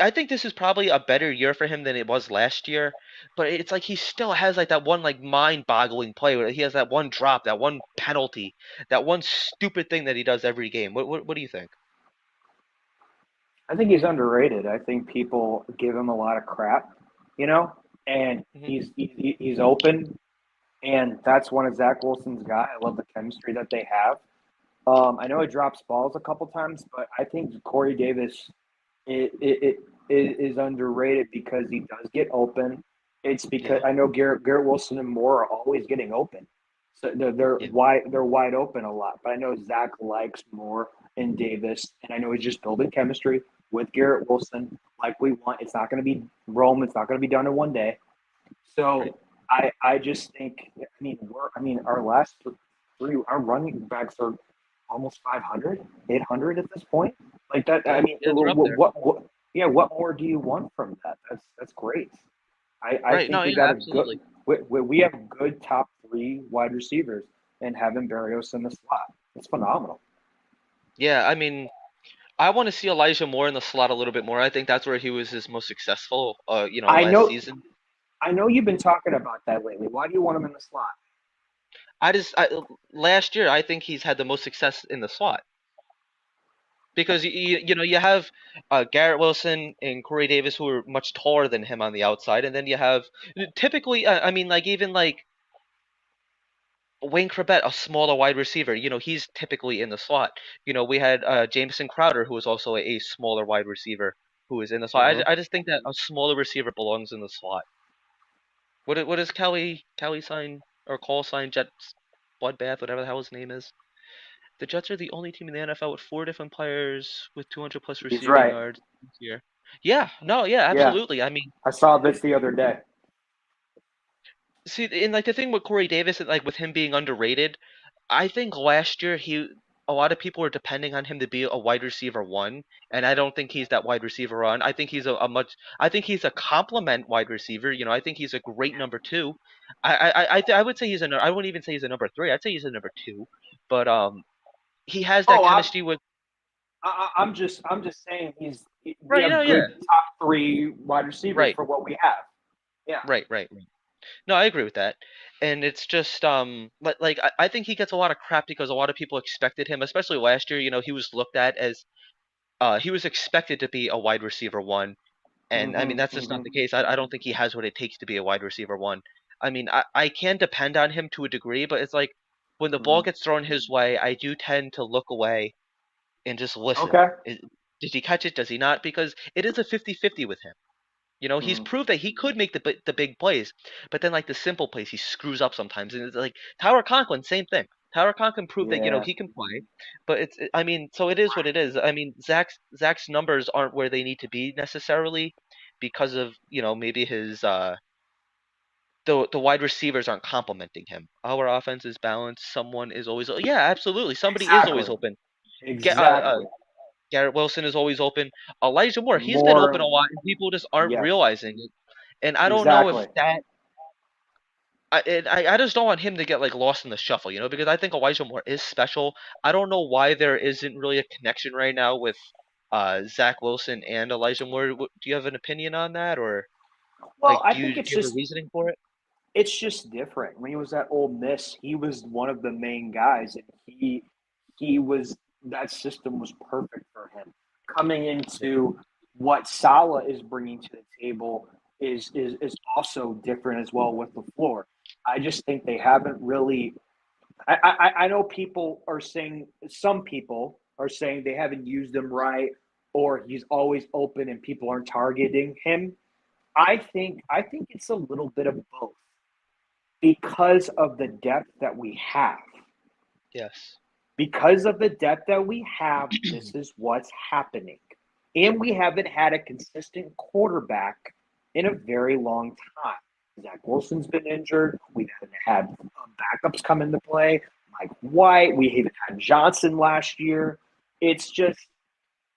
I think this is probably a better year for him than it was last year, but it's like he still has like that one like mind-boggling play where he has that one drop, that one penalty, that one stupid thing that he does every game. What do you think? I think he's underrated. I think people give him a lot of crap, you know, and Hmm. he's open, and that's one of Zach Wilson's guy. I love the chemistry that they have. I know he drops balls a couple times, but I think Corey Davis it is underrated because he does get open. It's because Yeah, I know Garrett Wilson and Moore are always getting open, so yeah, they're wide open a lot. But I know Zach likes Moore and Davis, and I know he's just building chemistry with Garrett Wilson like we want. It's not going to be Rome. It's not going to be done in one day. right. So I just think I mean our last three our running backs are almost 500, 800 at this point. Like that. I Yeah, mean, yeah, they're up there. what yeah, what more do you want from that? That's great. I Right. think No, we yeah, got a good absolutely. we have good top three wide receivers and having Barrios in the slot. It's phenomenal. Yeah, I mean, I want to see Elijah Moore in the slot a little bit more. I think that's where he was his most successful, I last know season. I know you've been talking about that lately. Why do you want him in the slot? Last year I think he's had the most success in the slot. Because you have Garrett Wilson and Corey Davis who are much taller than him on the outside, and then you have typically I mean like even like Wayne Krebet, a smaller wide receiver, he's typically in the slot. We had Jameson Crowder who was also a smaller wide receiver who is in the slot. Mm-hmm. I just think that a smaller receiver belongs in the slot. What is Kelly sign or call sign Jets Bloodbath whatever the hell his name is? The Jets are the only team in the NFL with four different players with 200 plus He's receiving right. yards this year. Yeah, no, yeah, Yeah, absolutely. I mean, I saw this the other day. see, and like the thing with Corey Davis and like with him being underrated, I think last year a lot of people were depending on him to be a wide receiver one, and I don't think he's that wide receiver one. I think he's I think he's a complement wide receiver. I think he's a great number two. I would say I wouldn't even say he's a number three. I'd say he's a number two, but he has that Oh, chemistry with I'm just saying we right. No, have yeah, good top three wide receivers right, for what we have. Yeah. right. No, I agree with that. And it's just like I think he gets a lot of crap because a lot of people expected him, especially last year, he was looked at as he was expected to be a wide receiver one. And I mean Mm-hmm. that's just not Mm-hmm. the case. I don't think he has what it takes to be a wide receiver one. I mean, I can depend on him to a degree, but it's like when the ball Mm-hmm. gets thrown his way, I do tend to look away and just listen. Okay. Did he catch it? Does he not? Because it is a 50-50 with him. He's Mm-hmm. proved that he could make the big plays, but then like the simple plays, he screws up sometimes. And it's like Tyler Conklin, same thing. Tyler Conklin proved that Yeah. he can play, but I mean, so it is what it is. I mean, Zach's numbers aren't where they need to be necessarily because of maybe his the wide receivers aren't complimenting him. Our offense is balanced. Someone is always yeah, absolutely. Somebody is always Exactly. open. Get Exactly. Garrett Wilson is always open. Elijah Moore, he's been open a More. lot, and people just aren't Yes. realizing it. And I don't know if Exactly. that I just don't want him to get like lost in the shuffle, because I think Elijah Moore is special. I don't know why there isn't really a connection right now with Zach Wilson and Elijah Moore. Do you have an opinion on that, or Well, like I do think you have a reasoning for it? it's just different. When he was at Ole Miss, he was one of the main guys, and he was that system was perfect for him. Coming Yeah. into what Salah is bringing to the table is also different as well with the floor. I just think they haven't really. I know people are saying some people are saying they haven't used him right, or he's always open and people aren't targeting him. I think it's a little bit of both because of the depth that we have. Yes. Because of the depth that we have, this is what's happening. And we haven't had a consistent quarterback in a very long time. Zach Wilson's been injured. We haven't had backups come into play. Mike White. We haven't had Johnson last year. It's just,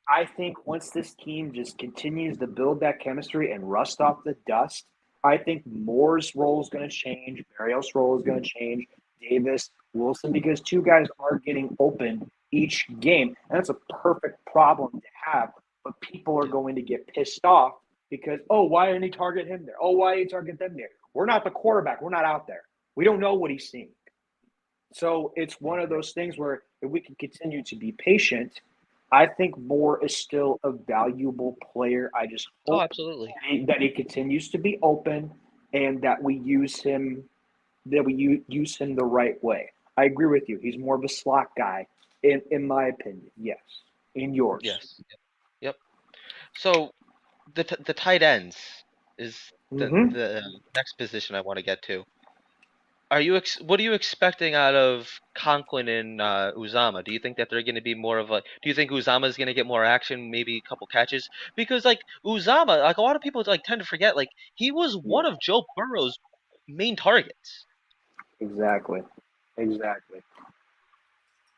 I think once this team just continues to build that chemistry and rust off the dust, I think Moore's role is going to change. Marios' role is going to change. Davis, Wilson, because two guys are getting open each game. And that's a perfect problem to have. But people are going to get pissed off because, oh, why didn't he target him there? Oh, why didn't he target them there? We're not the quarterback. We're not out there. We don't know what he's seeing. So it's one of those things where if we can continue to be patient, I think Moore is still a valuable player. I just Oh, hope absolutely. that he continues to be open and that we use him the right way. I agree with you. He's more of a slot guy, in my opinion. Yes. In yours. Yes. Yep. So the tight ends is Mm-hmm. the next position I want to get to. What are you expecting out of Conklin and Uzama? Do you think that they're going to be more of a? Do you think Uzama is going to get more action, maybe a couple catches? Because like Uzama, like a lot of people like tend to forget, like he was Yeah. one of Joe Burrow's main targets. Exactly. Exactly.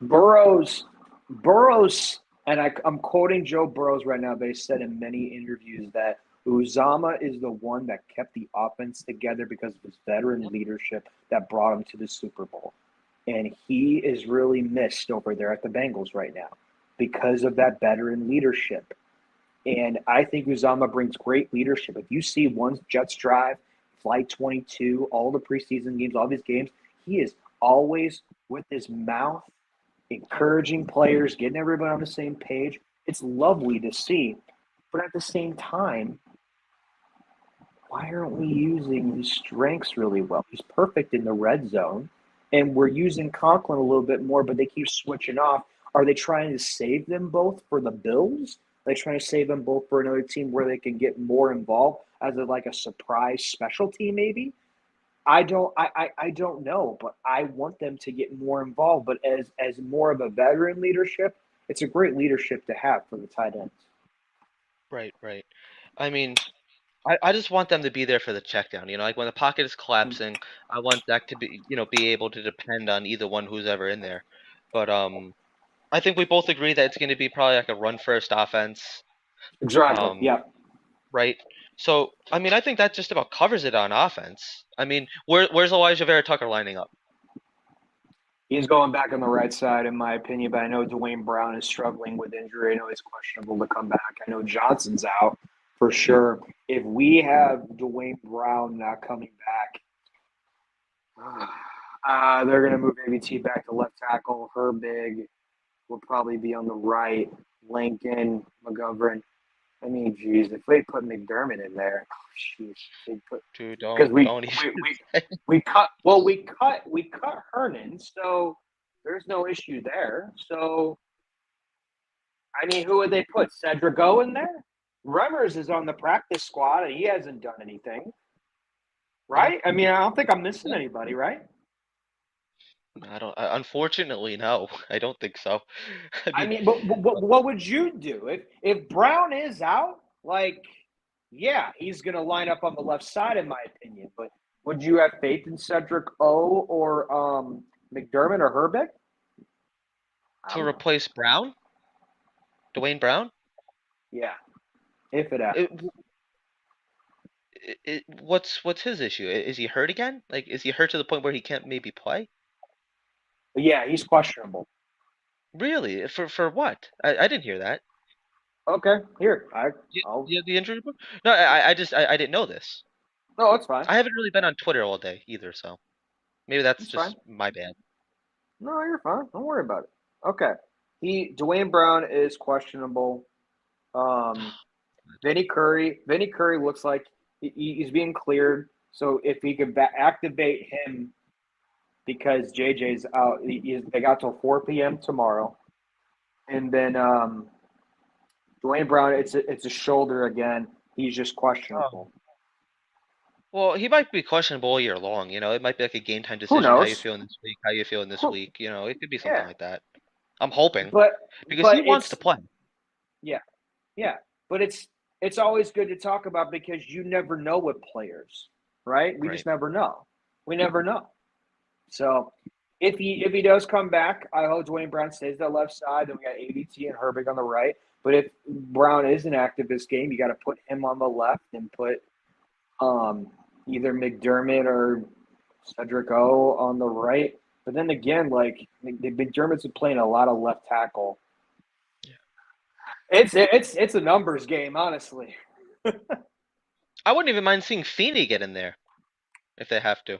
Burrows, and I'm quoting Joe Burrows right now. They said in many interviews that Uzama is the one that kept the offense together because of his veteran leadership that brought him to the Super Bowl. And he is really missed over there at the Bengals right now because of that veteran leadership. And I think Uzama brings great leadership. If you see one Jets drive, Flight 22, all the preseason games, all these games, he is always with his mouth encouraging players, getting everybody on the same page. It's lovely to see. But at the same time, why aren't we using his strengths really well? He's perfect in the red zone, and we're using Conklin a little bit more, but they keep switching off. Are they trying to save them both for the Bills? Are they trying to save them both for another team where they can get more involved as like a surprise special team, maybe? I don't know, but I want them to get more involved. But as more of a veteran leadership, it's a great leadership to have for the tight ends. Right, right. I mean, I just want them to be there for the check down. You know, like when the pocket is collapsing, I want that to be, be able to depend on either one who's ever in there. But I think we both agree that it's going to be probably like a run first offense. Exactly. Um, Yeah. right? So, I mean, I think that just about covers it on offense. I mean, where's Elijah Vera Tucker lining up? He's going back on the right side, in my opinion, but I know Dwayne Brown is struggling with injury. I know he's questionable to come back. I know Johnson's out for sure. If we have Dwayne Brown not coming back, they're going to move ABT back to left tackle. Herbig will probably be on the right. Lincoln, McGovern. I mean, geez, if they put McDermott in there, oh, jeez, they put Dude, because don't even. we cut Hernan, so there's no issue there. So I mean, who would they put? Cedric O in there? Remmers is on the practice squad and he hasn't done anything, Yeah, right? I mean, I don't think I'm missing anybody, right? I don't. Unfortunately, no, I don't think so. I I mean, mean, but what would you do if Brown is out? Like, yeah, he's going to line up on the left side, in my opinion. But would you have faith in Cedric O or McDermott or Herbeck? I to don't know. replace Brown, Dwayne Brown, Yeah, if it it, happens. what's his issue? Is he hurt again? Like, is he hurt to the point where he can't maybe play? But yeah, he's questionable. Really? For what? I didn't hear that. Okay, here You I'll. have the injury report? No, I didn't know this. No, it's fine. I haven't really been on Twitter all day either, so maybe that's It's fine. just my bad. No, you're fine. Don't worry about it. Okay, Dwayne Brown is questionable. Um, Vinny Curry looks like he's being cleared. So if he could activate him because JJ's out, they got till 4 p.m. tomorrow. And then Dwayne Brown, it's a shoulder again. He's just Oh. questionable. Well, he might be questionable all year long. It might be like a game time Who decision. How you knows? feeling this week? How you feeling this Who, week? It could be something yeah, like that. I'm hoping but because he wants to it's play. yeah, yeah. But it's always good to talk about because you never know with players, right? We Right. just never know. We never know. So if he does come back, I hope Dwayne Brown stays that left side. Then we got ABT and Herbig on the right. But if Brown isn't active this game, you got to put him on the left and put um, either McDermott or Cedric O on the right. But then again, like the McDermott's been playing a lot of left tackle. It's a numbers game, honestly. I wouldn't even mind seeing Feeney get in there if they have to.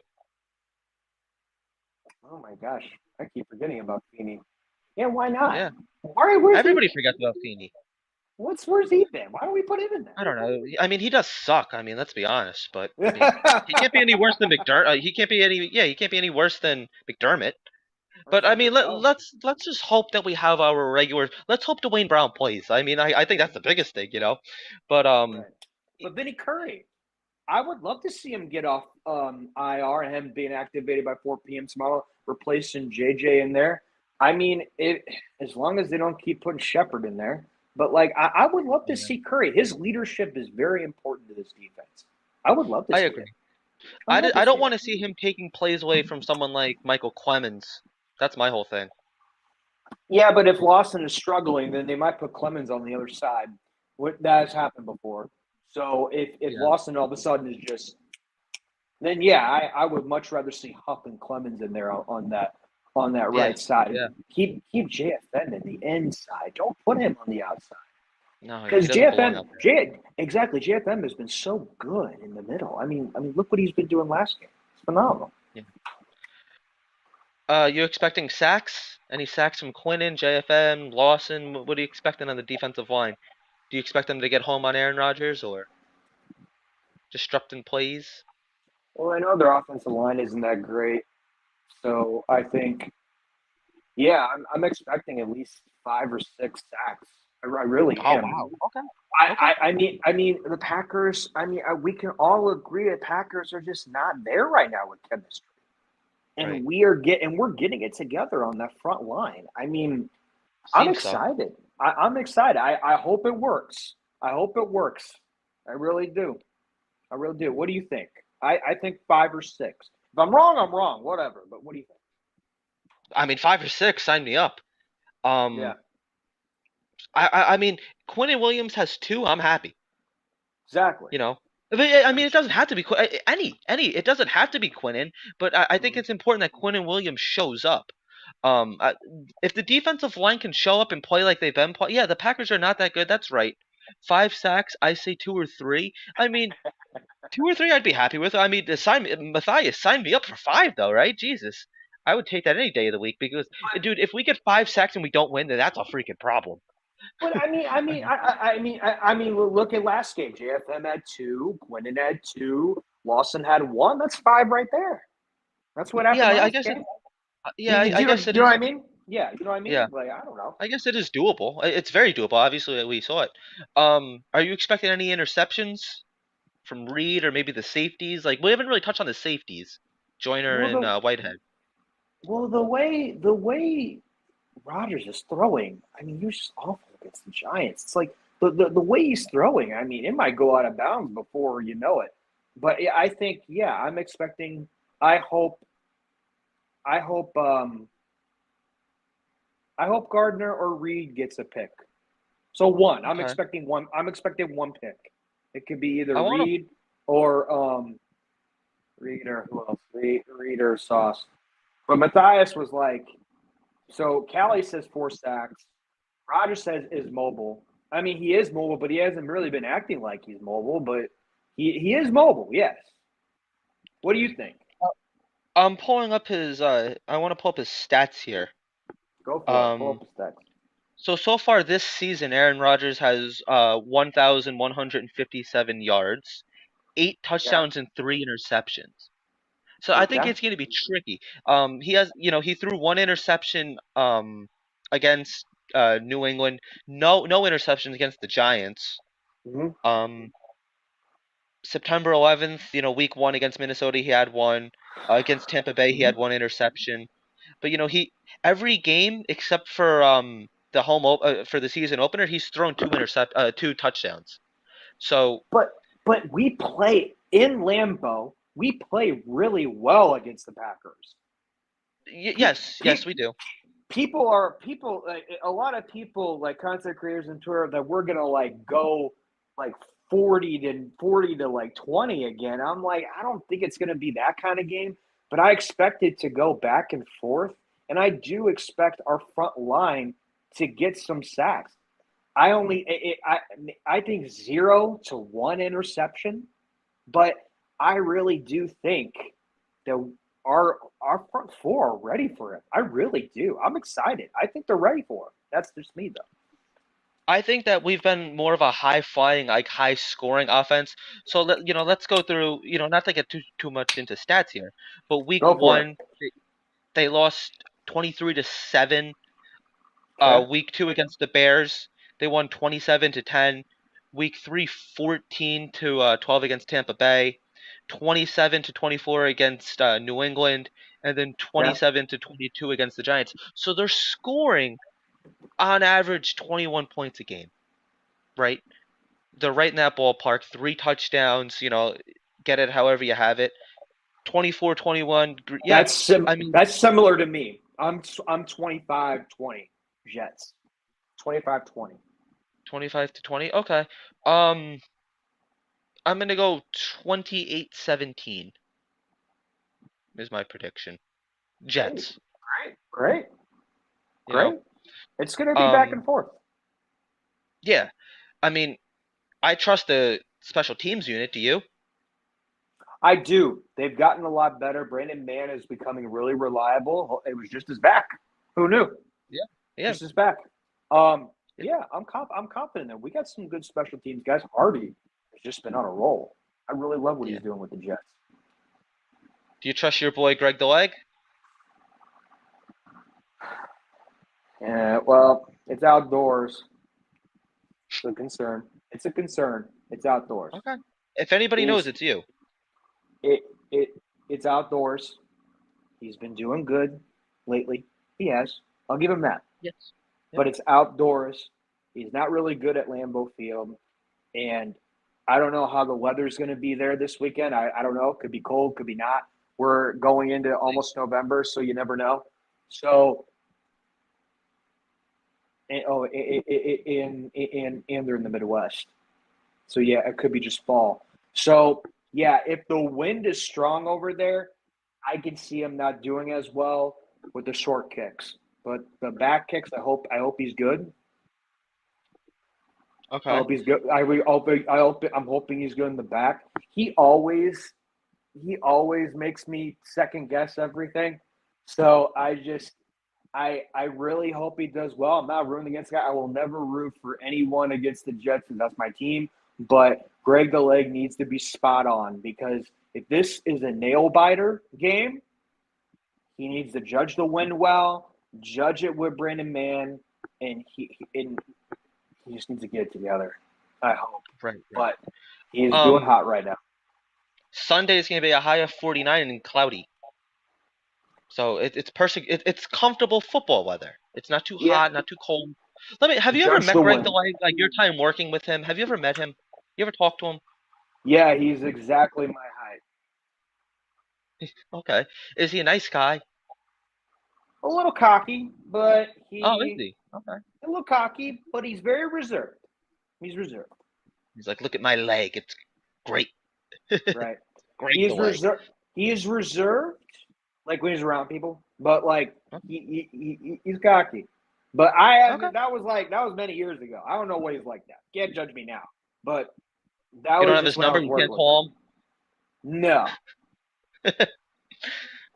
Oh my gosh, I keep forgetting about Feeney. Yeah, why not? Yeah. Where's he? Everybody forgets about Feeney. Where's he been? Why don't we put him in I don't know. I mean, he does suck. I mean, let's be honest. But I mean, he there? can't be any worse than McDermott. He can't be any. Yeah, he can't be any worse than McDermott. Or But I mean, Cedric let, O. let's let's just hope that we have our regular. Let's hope Dwayne Brown plays. I mean, I think that's the biggest thing. But Right. But Vinny Curry, I would love to see him get off IR and him being activated by 4 p.m. tomorrow, replacing JJ in there. I mean, as long as they don't keep putting Shepard in there. But like, I would love to yeah, see Curry. His leadership is very important to this defense. I would love to I see it. agree. I'd love to I don't see want it. to see him taking plays away from someone like Michael Clemens. That's my whole thing. Yeah, but if Lawson is struggling, then they might put Clemens on the other side. That has happened before. So if Yeah. Lawson all of a sudden is just, then yeah, I would much rather see Huff and Clemens in there on that Yeah. right side. Yeah. Keep JFN in the inside. Don't put him on the outside No, he because doesn't belong out there. Exactly JFM has been so good in the middle. I mean, look what he's been doing last game. It's phenomenal. Yeah. You expecting sacks? Any sacks from Quinnen, JFM, Lawson? What are you expecting on the defensive line? Do you expect them to get home on Aaron Rodgers or disrupting plays? Well, I know their offensive line isn't that great, so I think yeah, I'm expecting at least 5 or 6 sacks. I really Oh am. wow. Okay. I, Okay. I, I mean, I mean, the Packers. I mean, we can all agree that Packers are just not there right now with chemistry, Right. and we're getting it together on that front line. I mean, I'm Seems so. excited. I'm excited. I hope it works. I hope it works. I really do. I really do. What do you think? I think 5 or 6. If I'm wrong, I'm wrong. Whatever. But what do you think? I mean, 5 or 6, sign me up. Yeah, Um, I mean, Quinton Williams has two. I'm happy. exactly. You know, I mean, it doesn't have to be any. It doesn't have to be Quinton, but I think Mhm. it's important that Quinton Williams shows up. Um, I, if the defensive line can show up and play like they've been playing, yeah, the Packers are not that good. That's right. 5 sacks, I say 2 or 3. I mean, 2 or 3, I'd be happy with. I mean, Matthias, sign me up for 5 though, right? Jesus, I would take that any day of the week because, dude, if we get 5 sacks and we don't win, then that's a freaking problem. But I mean, look at last game. JFM had 2, Quinton had 2, Lawson had 1. That's 5 right there. That's what Yeah, happened I last guess it. game. Yeah, I You guess it know what is. I mean? Yeah, you know what I mean? Yeah. Like I don't know. I guess it is doable. It's very doable. Obviously, we saw it. Are you expecting any interceptions from Reed or maybe the safeties? Like we haven't really touched on the safeties, Joyner Well, and Whitehead. the way Rodgers is throwing, I mean, he was just awful against the Giants. It's like the way he's throwing. I mean, it might go out of bounds before you know it. But yeah, I think yeah, I'm expecting. I hope. I hope. I hope Gardner or Reed gets a pick. So one, I'm Okay. expecting one. I'm expecting one pick. It could be either I want to. Reed or Reed or who else? Reed or Sauce. But Matthias was like, so Callie says 4 sacks. Rodgers says is mobile. I mean, he is mobile, but he hasn't really been acting like he's mobile. But he is mobile. Yes. What do you think? I'm pulling up his. I want to pull up his stats here. Go for it. Pull up Um. the stats. So far this season, Aaron Rodgers has 1,157 yards, 8 Yeah. touchdowns, and 3 interceptions. So I think Okay. it's going to be tricky. He threw one interception against New England. No interceptions against the Giants. Mhm. Um, September 11th, week 1 against Minnesota, he had one. Against Tampa Bay, he Mhm. had one interception. But he every game except for the for the season opener, he's thrown two touchdowns. So But we play in Lambeau. We play really well against the Packers. Pe- yes, we do. people like, a lot of people like content creators and Twitter that we're gonna like go like 40 to like 20 again. I'm like, I don't think it's gonna be that kind of game, but I expect it to go back and forth, and I do expect our front line to get some sacks. I think 0 to 1 interception, but I really do think that our front four are ready for it. I really do. I'm excited. I think they're ready for it. That's just me though. I think that we've been more of a high flying, like high scoring offense. So let's go through, not to get too much into stats here, but week Go for it. 1 they lost 23-7. Okay. Week 2 against the Bears, they won 27-10. Week 3, 14-12 against Tampa Bay, 27-24 against New England, and then Yeah. 27-22 against the Giants. So they're scoring on average 21 points a game, right? They're right in that ballpark. 3 touchdowns, get it however you have it. 24-21. Yeah, I mean, That's similar to me. I'm 25-20 Jets. 25-20. 25-20. Okay. Um, I'm gonna go 28-17 is my prediction. Great. Jets. Great. Great. You know. Great. It's going to be back Um. and forth. Yeah. I mean, I trust the special teams unit. Do you? I do. They've gotten a lot better. Brandon Mann is becoming really reliable. It was just his back. Who knew? Yeah. Yeah. Just his back. Um, Yeah. yeah, I'm confident that we got some good special teams guys. Hardy has just been on a roll. I really love what Yeah. he's doing with the Jets. Do you trust your boy Greg the Leg? Yeah, well, it's outdoors. It's a concern. It's a concern. It's outdoors. Okay. If anybody knows, He's it's you. it it it's outdoors. He's been doing good lately. He has. I'll give him that. Yes. Yep. But it's outdoors. He's not really good at Lambeau Field. And I don't know how the weather's going to be there this weekend. I don't know. Could be cold, could be not. We're going into almost November, so you never know. So, and, and they're in the Midwest. So, yeah, it could be just fall. So, yeah, if the wind is strong over there, I can see him not doing as well with the short kicks. But the back kicks, I hope he's good. I Okay. hope he's good. I'm hoping he's good in the back. He always makes me second guess everything. So I really hope he does well. I'm not rooting against the guy. I will never root for anyone against the Jets, and that's my team. But Greg the Leg needs to be spot on because if this is a nail biter game, he needs to judge the wind well, judge it with Brandon Mann, and he just needs to get it together. I hope. Right. But he is doing Um. hot right now. Sunday is gonna be a high of 49 and cloudy. So it's perfect. It's comfortable football weather. It's not too Yeah, hot, not too cold. Have you ever judge met the Greg the wind. Leg? Like your time working with him? Have you ever met him? You ever talked to him? Yeah, he's exactly my height. Okay. Is he a nice guy? A little cocky, but Oh, is he? Okay. he's very reserved. He's reserved, He's like, look at my leg. It's great. right? Greg He the is Leg. reserved. He is reserved, like when he's around people, but like Okay. he's cocky. But I Okay. haven't. That was many years ago. I don't know what he's like now. Can't judge me now. But that You don't was have just his when I number. was You can't working with him. call No, him.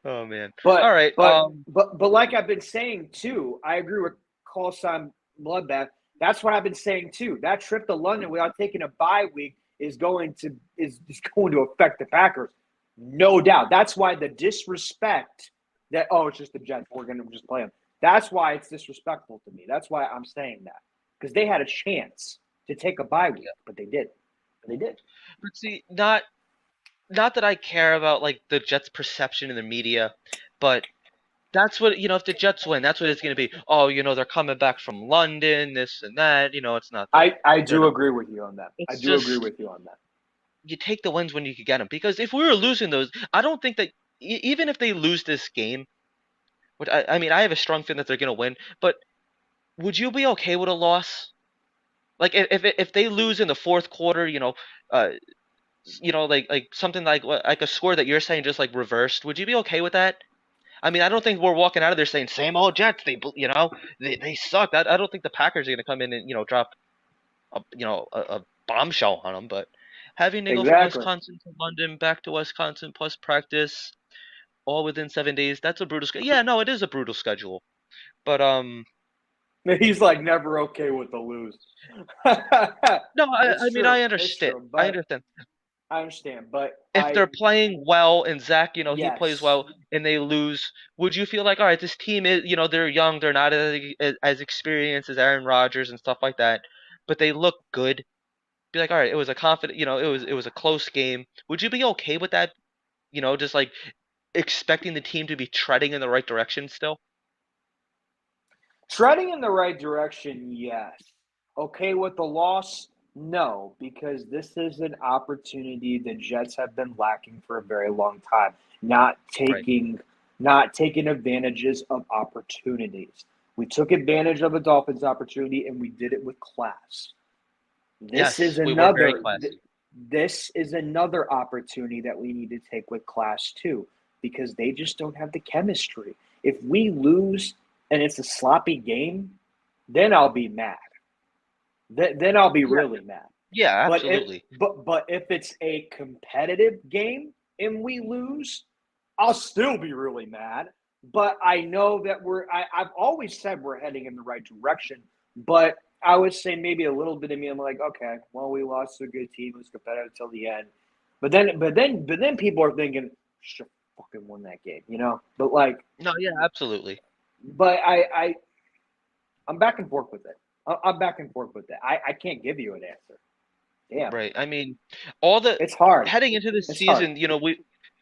Oh man. but All right. but like I've been saying too, I agree with call sign bloodbath. That's what I've been saying too. That trip to London without taking a bye week is going to affect the Packers, no doubt. That's why the disrespect that it's just the Jets. We're gonna just play them. That's why it's disrespectful to me. That's why I'm saying that because they had a chance to take a bye week, but they didn't. They did. But see, not that I care about like the Jets' perception in the media, but that's what if the Jets win, that's what it's going to be. Oh, they're coming back from London, this and that. It's not that. I No, do no. agree with you on that. I It's do agree just with you on that. you take the wins when you can get them. Because if we were losing those, I don't think that even if they lose this game, which I mean, I have a strong feeling that they're going to win. But would you be okay with a loss? Like if they lose in the fourth quarter, uh, like something like a score that you're saying just like reversed, would you be okay with that? I mean, I don't think we're walking out of there saying same old Jets. They suck. I don't think the Packers are going to come in and drop a bombshell on them. But having to go from Exactly. Wisconsin to London, back to Wisconsin plus practice, all within 7 days, that's a brutal schedule. Yeah, no, it is a brutal schedule. But He's like never okay with the lose. no, I It's mean true. I It's understand. true. I But understand. I understand. But If they're playing well and Zach, he plays yes. well and they lose, would you feel like, all right, this team is, they're young, they're not as experienced as Aaron Rodgers and stuff like that, but they look good. Be like, all right, it was a confident, it was a close game. Would you be okay with that? Just like expecting the team to be treading in the right direction still? Treading in the right direction, yes. Okay with the loss? No, because this is an opportunity the Jets have been lacking for a very long time. Not Right. taking not taking advantages of opportunities. We took advantage of the Dolphins opportunity and we did it with class. This is Yes, we were very another classy. this is another opportunity that we need to take with class too because they just don't have the chemistry. If we lose and it's a sloppy game, then I'll be mad. Then I'll be Yeah, really mad. yeah, But if absolutely. but if it's a competitive game and we lose, I'll still be really mad. But I know that I've always said we're heading in the right direction. But I would say maybe a little bit of me, I'm like, okay, well, we lost to a good team. It was competitive until the end. But then people are thinking, should fucking won that game, you know? But like, No, yeah, absolutely. but I'm back and forth with it. I'm back and forth with it. I can't give you an answer. Damn. Right. I mean, all the It's hard. heading into this It's hard. season,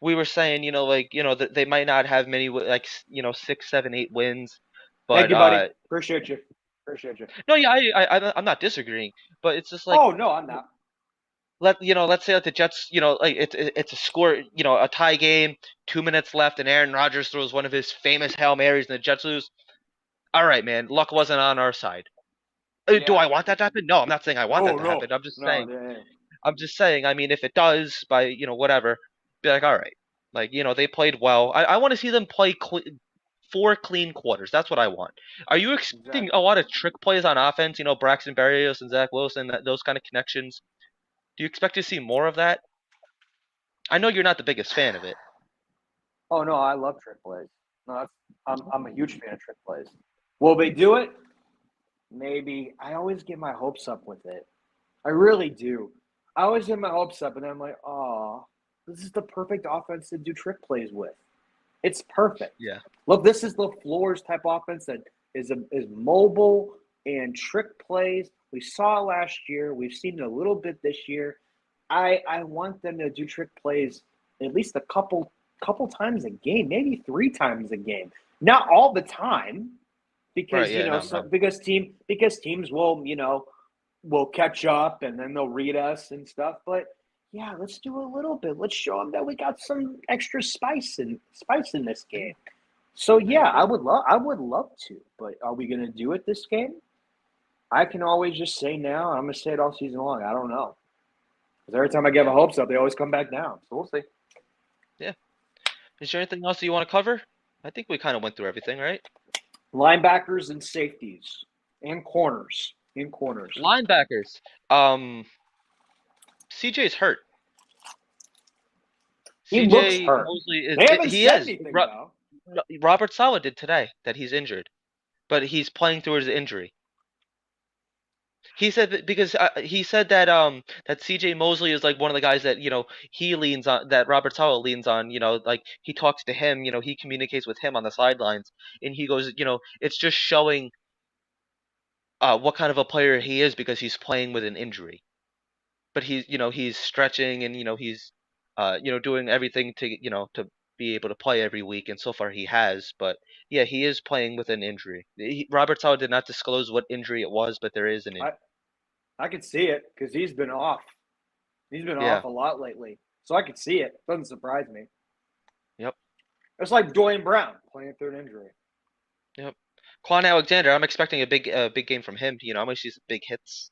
we were saying, like, that they might not have many like, 6, 7, 8 wins, Thank but you, buddy. Appreciate you. Appreciate you. no, yeah, I'm not disagreeing, but it's just like Oh no, I'm not. let's say that the Jets, like it's a score, a tie game, 2 minutes left, and Aaron Rodgers throws one of his famous Hail Marys, and the Jets lose. All right, man, luck wasn't on our side. Do Yeah. I want that to happen? No, I'm not saying I want that Oh to no. happen. I'm just No. saying. Yeah. I'm just saying. I mean, if it does, by whatever, be like, all right, like they played well. I want to see them play 4 clean quarters. That's what I want. Are you expecting a Exactly. lot of trick plays on offense? Braxton Berrios and Zach Wilson, those kind of connections. Do you expect to see more of that? I know you're not the biggest fan of it. Oh no, I love trick plays. No, I'm a huge fan of trick plays. Will they do it? Maybe. I always get my hopes up with it. I really do. I always get my hopes up, and I'm like, oh, this is the perfect offense to do trick plays with. It's perfect. Yeah. Look, this is the floors type offense that is mobile and trick plays. We saw it last year. We've seen it a little bit this year. I want them to do trick plays at least a couple times a game, maybe 3 times a game. Not all the time, Right. because Yeah. No. No. because teams will catch up and then they'll read us and stuff. But yeah, let's do a little bit. Let's show them that we got some extra spice in this Yeah, game. So I yeah, agree. I would love to, but are we gonna do it this game? I can always just say now. I'm gonna say it all season long. I don't know. Because every time I get my hopes up, they always come back down. So we'll see. Yeah. Is there anything else that you want to cover? I think we kind of went through everything, right? Linebackers and safeties and corners. In corners. Linebackers. CJ's hurt. He looks CJ hurt. Mosley They haven't he said is. anything though. Robert Saleh did today that he's injured, but he's playing through his injury. He said that because he said that that C.J. Mosley is like one of the guys that he leans on, that Robert Sala leans on. Like he talks to him. He communicates with him on the sidelines, and he goes, it's just showing what kind of a player he is because he's playing with an injury. But he's stretching and he's doing everything to to be able to play every week, and so far he has. But yeah, he is playing with an injury. Robert Sala did not disclose what injury it was, but there is an injury. I could see it because he's been off. He's been Yeah. off a lot lately, so I could see it. Doesn't surprise me. Yep. It's like Dwayne Brown playing through an injury. Yep. Quan Alexander, I'm expecting a big game from him. I'm gonna see some big hits.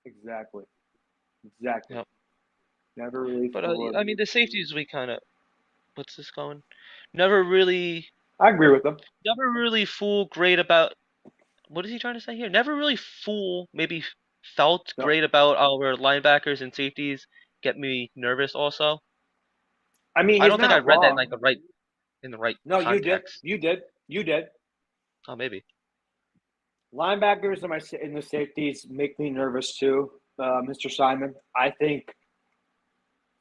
Exactly. Exactly. Yep. Never really But fooled. I mean, the safeties we kind of what's this going? Never really, I agree with them. never really fool great about. What is he trying to say here? Never really fool. Maybe felt No, great about our linebackers and safeties. Get me nervous also. I mean, I he's don't think I not read that wrong. in the right No, you did. context. You did. You did. Oh, maybe. Linebackers and the safeties make me nervous too, Mr. Simon. I think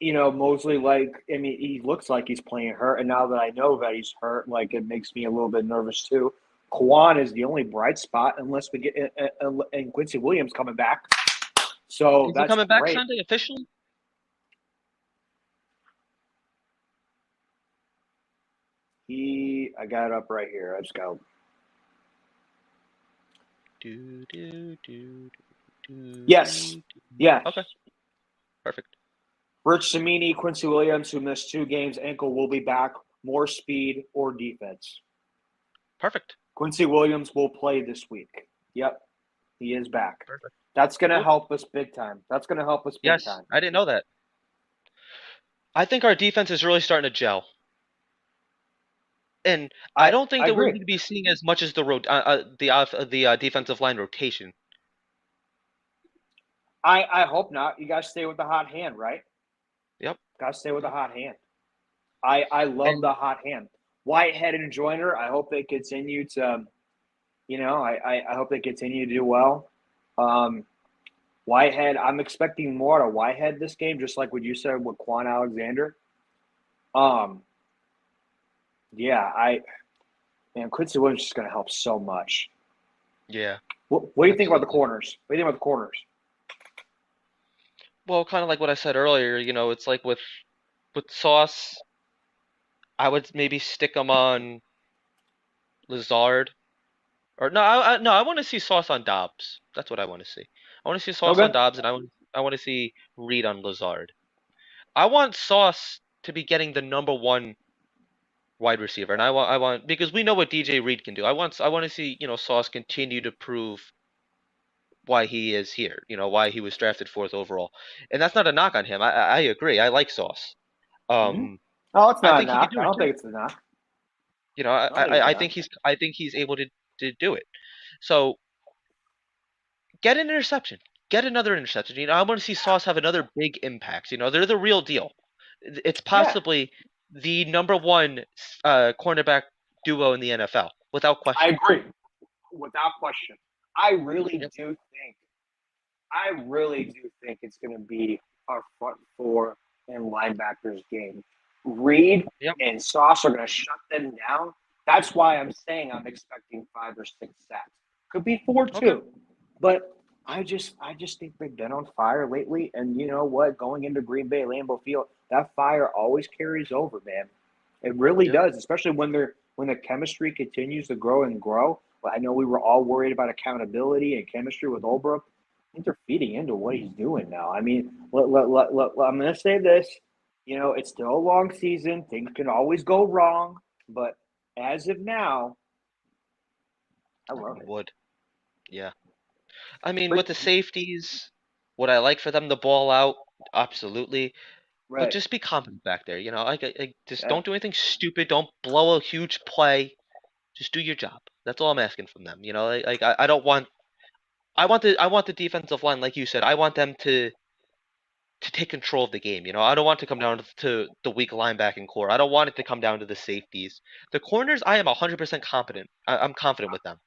Mosley. I mean, he looks like he's playing hurt, and now that I know that he's hurt, like it makes me a little bit nervous too. Kwan is the only bright spot, unless we get and Quincy Williams coming back. So Is he that's coming back great. Sunday officially? I got it up right here. I just got. Do do do do Yes, do. yes. Okay, perfect. Rich Samini, Quincy Williams, who missed 2 games, ankle will be back. More speed or defense. Perfect. Quincy Williams will play this week. Yep, he is back. Perfect. That's going to Cool. help us big time. That's going to help us big Yes, time. I didn't know that. I think our defense is really starting to gel. And I don't think I that we're agree. going to be seeing as much as the defensive line rotation. I hope not. You guys stay with the hot hand, right? Yep. Guys stay with the hot hand. I love And the hot hand. Whitehead and Joyner, I hope they continue to, I hope they continue to do well. Whitehead, I'm expecting more out of Whitehead this game, just like what you said with Quan Alexander. Yeah, man, Quincy Williams is going to help so much. yeah, What do you think about the absolutely. corners? What do you think about the corners? Well, kind of like what I said earlier, it's like with Sauce, I would maybe stick him on Lazard. Or no, I want to see Sauce on Dobbs. That's what I want to see. I want to see Sauce on Okay. Dobbs, and I want to see Reed on Lazard. I want Sauce to be getting the number one wide receiver, and I want because we know what DJ Reed can do. I want to see Sauce continue to prove why he is here. Why he was drafted fourth overall, and that's not a knock on him. I agree. I like Sauce. Mm-hmm. Um, Oh, it's I not a think he could knock. do I it don't too. think it's a knock. I I don't think it's a I knock. think he's able to do it. So get an interception. Get another interception. I want to see Sauce have another big impact. They're the real deal. It's Yeah, possibly the number one cornerback duo in the NFL without I question. agree. Without question. I really Yep. do think I really do think it's going to be our front four and linebackers game. Reed Yep. and Sauce are going to shut them down. That's why I'm saying I'm expecting 5 or 6 sacks. Could be four Okay. too, but I just think they've been on fire lately. And you know what? Going into Green Bay Lambeau Field, that fire always carries over, man. It really Yep. does, especially when the chemistry continues to grow and grow. I know we were all worried about accountability and chemistry with Olbrook. I think they're feeding into what he's doing now. I mean, I'm going to say this. It's still a long season. Things can always go wrong. But as of now, I Knock love on it. wood. Yeah. I mean, But, with the safeties, would I like for them to ball out? Absolutely. But right. just be confident back there. Just Yeah. don't do anything stupid. Don't blow a huge play. Just do your job. That's all I'm asking from them. I don't want. I want the defensive line, like you said. I want them to take control of the game. I don't want it to come down to the weak linebacking core. I don't want it to come down to the safeties. The corners, I am 100% confident. I'm confident with them.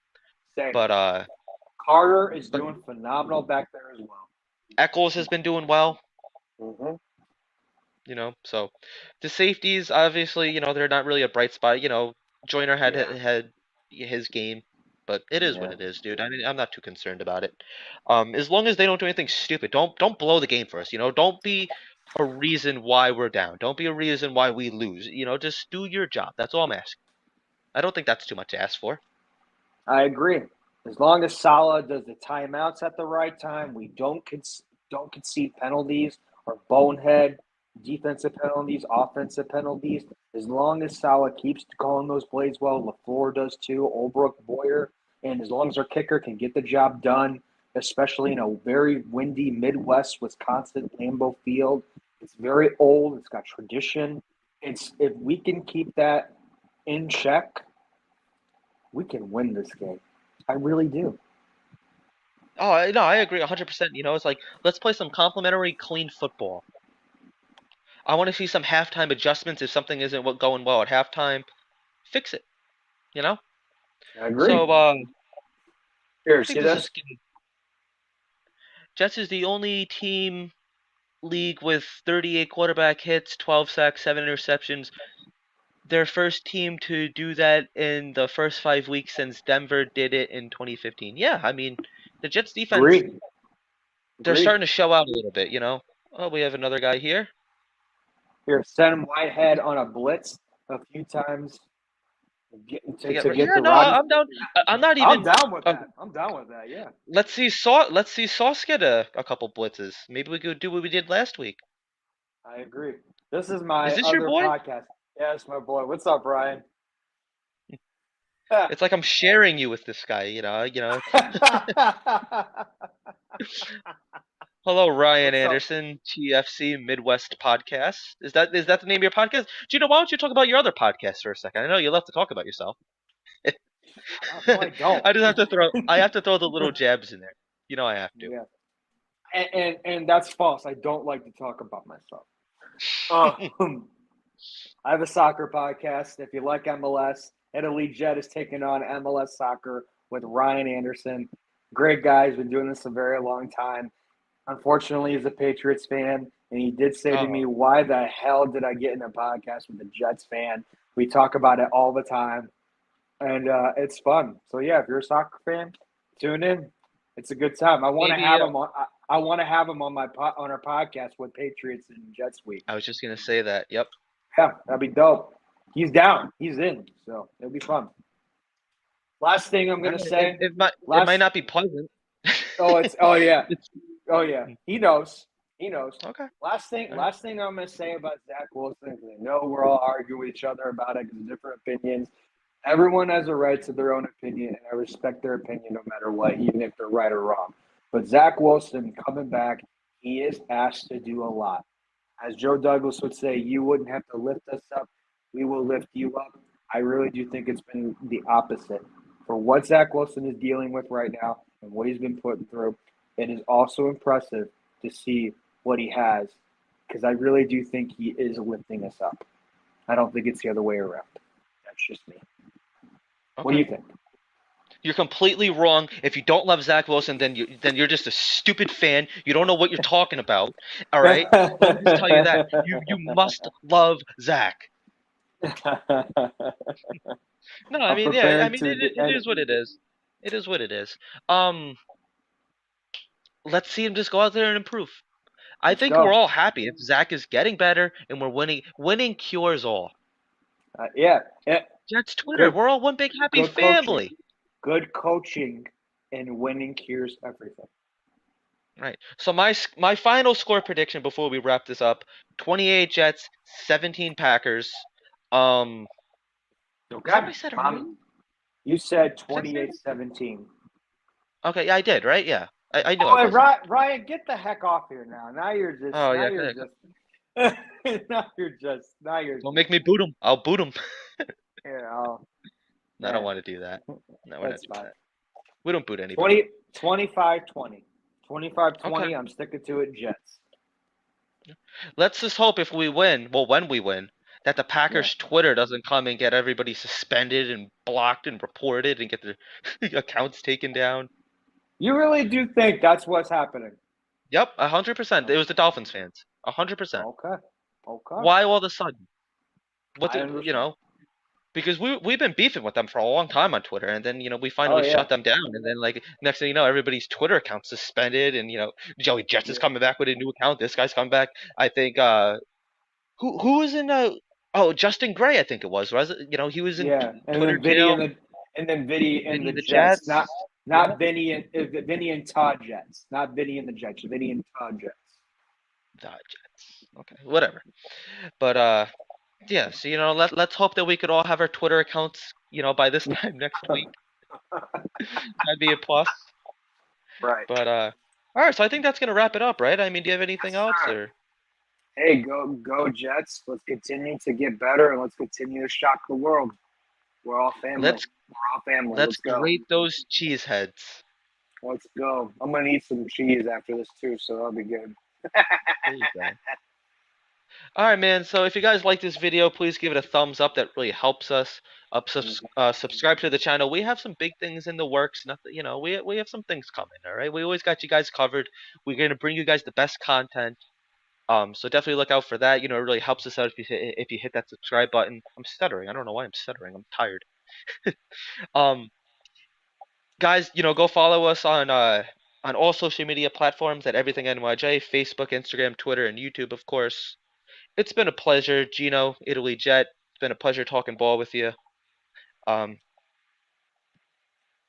Same. But Carter is But doing phenomenal back there as well. Eccles has been doing well. Mm-hmm. So the safeties, obviously, they're not really a bright spot. Joyner had Yeah. had his game, but it is what Yeah. it is, dude. I mean, I'm not too concerned about it. As long as they don't do anything stupid, don't blow the game for us. Don't be a reason why we're down. Don't be a reason why we lose. Just do your job. That's all I'm asking. I don't think that's too much to ask for. I agree. As long as Salah does the timeouts at the right time, we don't concede penalties or bonehead defensive penalties, offensive penalties. As long as Salah keeps calling those plays well, LaFleur does too, Olbrook, Boyer, and as long as our kicker can get the job done, especially in a very windy Midwest Wisconsin Lambeau Field. It's very old. It's got tradition. It's if we can keep that in check, we can win this game. I really do. Oh, no, I agree 100%. It's like, let's play some complimentary, clean football. I want to see some halftime adjustments if something isn't going well at halftime. Fix it, you know? I agree. So, Here, I think see this this? is Jets is the only team league with 38 quarterback hits, 12 sacks, 7 interceptions. Their first team to do that in the first 5 weeks since Denver did it in 2015. Yeah, I mean, the Jets defense, Agree. they're Agree. starting to show out a little bit. Oh, we have another guy here. Here, send Whitehead on a blitz a few times. To get Yeah, to no, Rodgers. I'm down. I'm not I'm even. down with that. I'm down with that. Yeah. Let's see Sauce get a couple blitzes. Maybe we could do what we did last week. I agree. This is Is my this your other boy? podcast. Yes, my boy. What's up, Brian? It's like I'm sharing you with this guy. Hello, Ryan What's up? Anderson, TFC Midwest Podcast. Is that the name of your podcast? Gino, why don't you talk about your other podcast for a second? I know you love to talk about yourself. No, I don't. I have to throw the little jabs in there. I have to. Yeah. And that's false. I don't like to talk about myself. Um, I have a soccer podcast. If you like MLS, NYJ is taking on MLS soccer with Ryan Anderson. Great guy. He's been doing this a very long time. Unfortunately, he's a Patriots fan, and he did say to me, Oh, "Why the hell did I get in a podcast with a Jets fan? We talk about it all the time, and it's fun." So yeah, if you're a soccer fan, tune in. It's a good time. I want to maybe have him on. I want to have him on on our podcast with Patriots and Jets week. I was just gonna say that. Yep. Yeah, that'd be dope. He's down. He's in. So it'll be fun. Last thing I'm All gonna right, say. it might Last. not be pleasant. Oh, it's. Oh yeah. It's Oh yeah. He knows. He knows. okay. Last thing. All right. Last thing I'm gonna say about Zach Wilson. Because I know we're all arguing with each other about it because of different opinions. Everyone has a right to their own opinion, and I respect their opinion no matter what, even if they're right or wrong. But Zach Wilson coming back, he is asked to do a lot. As Joe Douglas would say, you wouldn't have to lift us up. We will lift you up. I really do think it's been the opposite. For what Zach Wilson is dealing with right now and what he's been putting through, it is also impressive to see what he has because I really do think he is lifting us up. I don't think it's the other way around. That's just me. What do Okay. you think? You're completely wrong. If you don't love Zach Wilson, then you're just a stupid fan. You don't know what you're talking about. All right. Let me just tell you that you must love Zach. No, I I'm mean, yeah, I preparing mean, to it end. is what it is. It is what it is. Um, let's see him just go out there and improve. I Let's think we're go. all happy if Zach is getting better and we're winning. Winning cures all. Yeah, yeah. Jets Twitter, Good, we're all one big happy good coaching. family. Good coaching and winning cures everything. Right. So my final score prediction before we wrap this up: 28 Jets, 17 Packers. Is that Okay. what I said earlier? You said Did I say 28-17. Okay, yeah, I did, right? Yeah. I knew I Oh, and wasn't. Ryan, get the heck off here now. Now you're just. Oh Now yeah, you're okay. just. Now you're Don't just. make me boot him. I'll boot him. Yeah. Oh, No, I don't man, want to do that. No, we're not that's doing fine. that. We don't boot anybody. 20, 25-20. 25-20. Okay. I'm sticking to it. Jets. Let's just hope if we win, well, when we win, that the Yeah. Packers Twitter doesn't come and get everybody suspended and blocked and reported and get their accounts taken down. You really do think that's what's happening? Yep, 100%. It was the Dolphins fans. 100%. Okay. Okay. Why all of a sudden? What I the, understand. because we've been beefing with them for a long time on Twitter, and then we Oh finally yeah. shut them down, and then like next thing you know, everybody's Twitter account suspended, and Joey Jets is Yeah. coming back with a new account. This guy's coming back. I think who was in oh, Justin Gray, I think it was it? He was in Yeah. And Twitter then Vinny jail. and then Vinny and Vinny the the Jets. Not Jets. Yeah, not Vinny and Todd Jets. Not Vinny and the Jets. Vinny and Todd Jets. the Jets. Okay, whatever. But yeah. So let's hope that we could all have our Twitter accounts by this time next week. That'd be a plus. Right. But all right. So I think that's gonna wrap it up, right? I mean, do you have anything Yes, else sir. or? Hey, go Jets. Let's continue to get better and let's continue to shock the world. We're all family. Let's We're all family. let's Let's go. grate those cheese heads. Let's go. I'm gonna eat some cheese after this too, so that'll be good. There you go. All right, man. So if you guys like this video, please give it a thumbs up. That really helps us. Subscribe to the channel. We have some big things in the works. Nothing, we have some things coming. All right. We always got you guys covered. We're gonna bring you guys the best content. So definitely look out for that. It really helps us out if you hit that subscribe button. I'm stuttering. I don't know why I'm stuttering. I'm tired. Um, guys, go follow us on all social media platforms at Everything NYJ, Facebook, Instagram, Twitter, and YouTube, of course. It's been a pleasure, Gino, Italy Jet. It's been a pleasure talking ball with you. Um,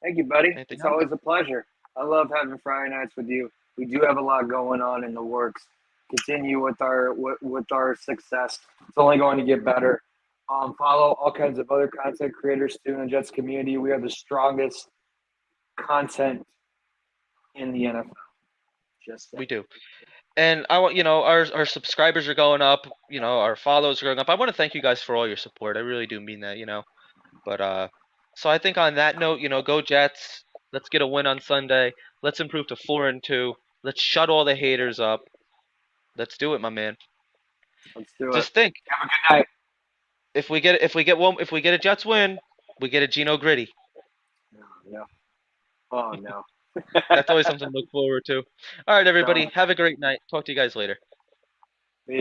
Thank you, buddy. Anything It's else? always a pleasure. I love having Friday nights with you. We do have a lot going on in the works. Continue with our success. It's only going to get better. Follow all kinds of other content creators too in the Jets community. We have the strongest content in the NFL. Just We saying. do. And I want, our subscribers are going up, our follows are going up. I want to thank you guys for all your support. I really do mean that. But so I think on that note, go Jets. Let's get a win on Sunday. Let's improve to 4-2. Let's shut all the haters up. Let's do it, my man. Let's do it. Just think, Have a good night. if we get a Jets win, we get a Gino Gritty. Oh, no. Oh no. That's always something to look forward to. All right, everybody, So, have a great night. Talk to you guys later.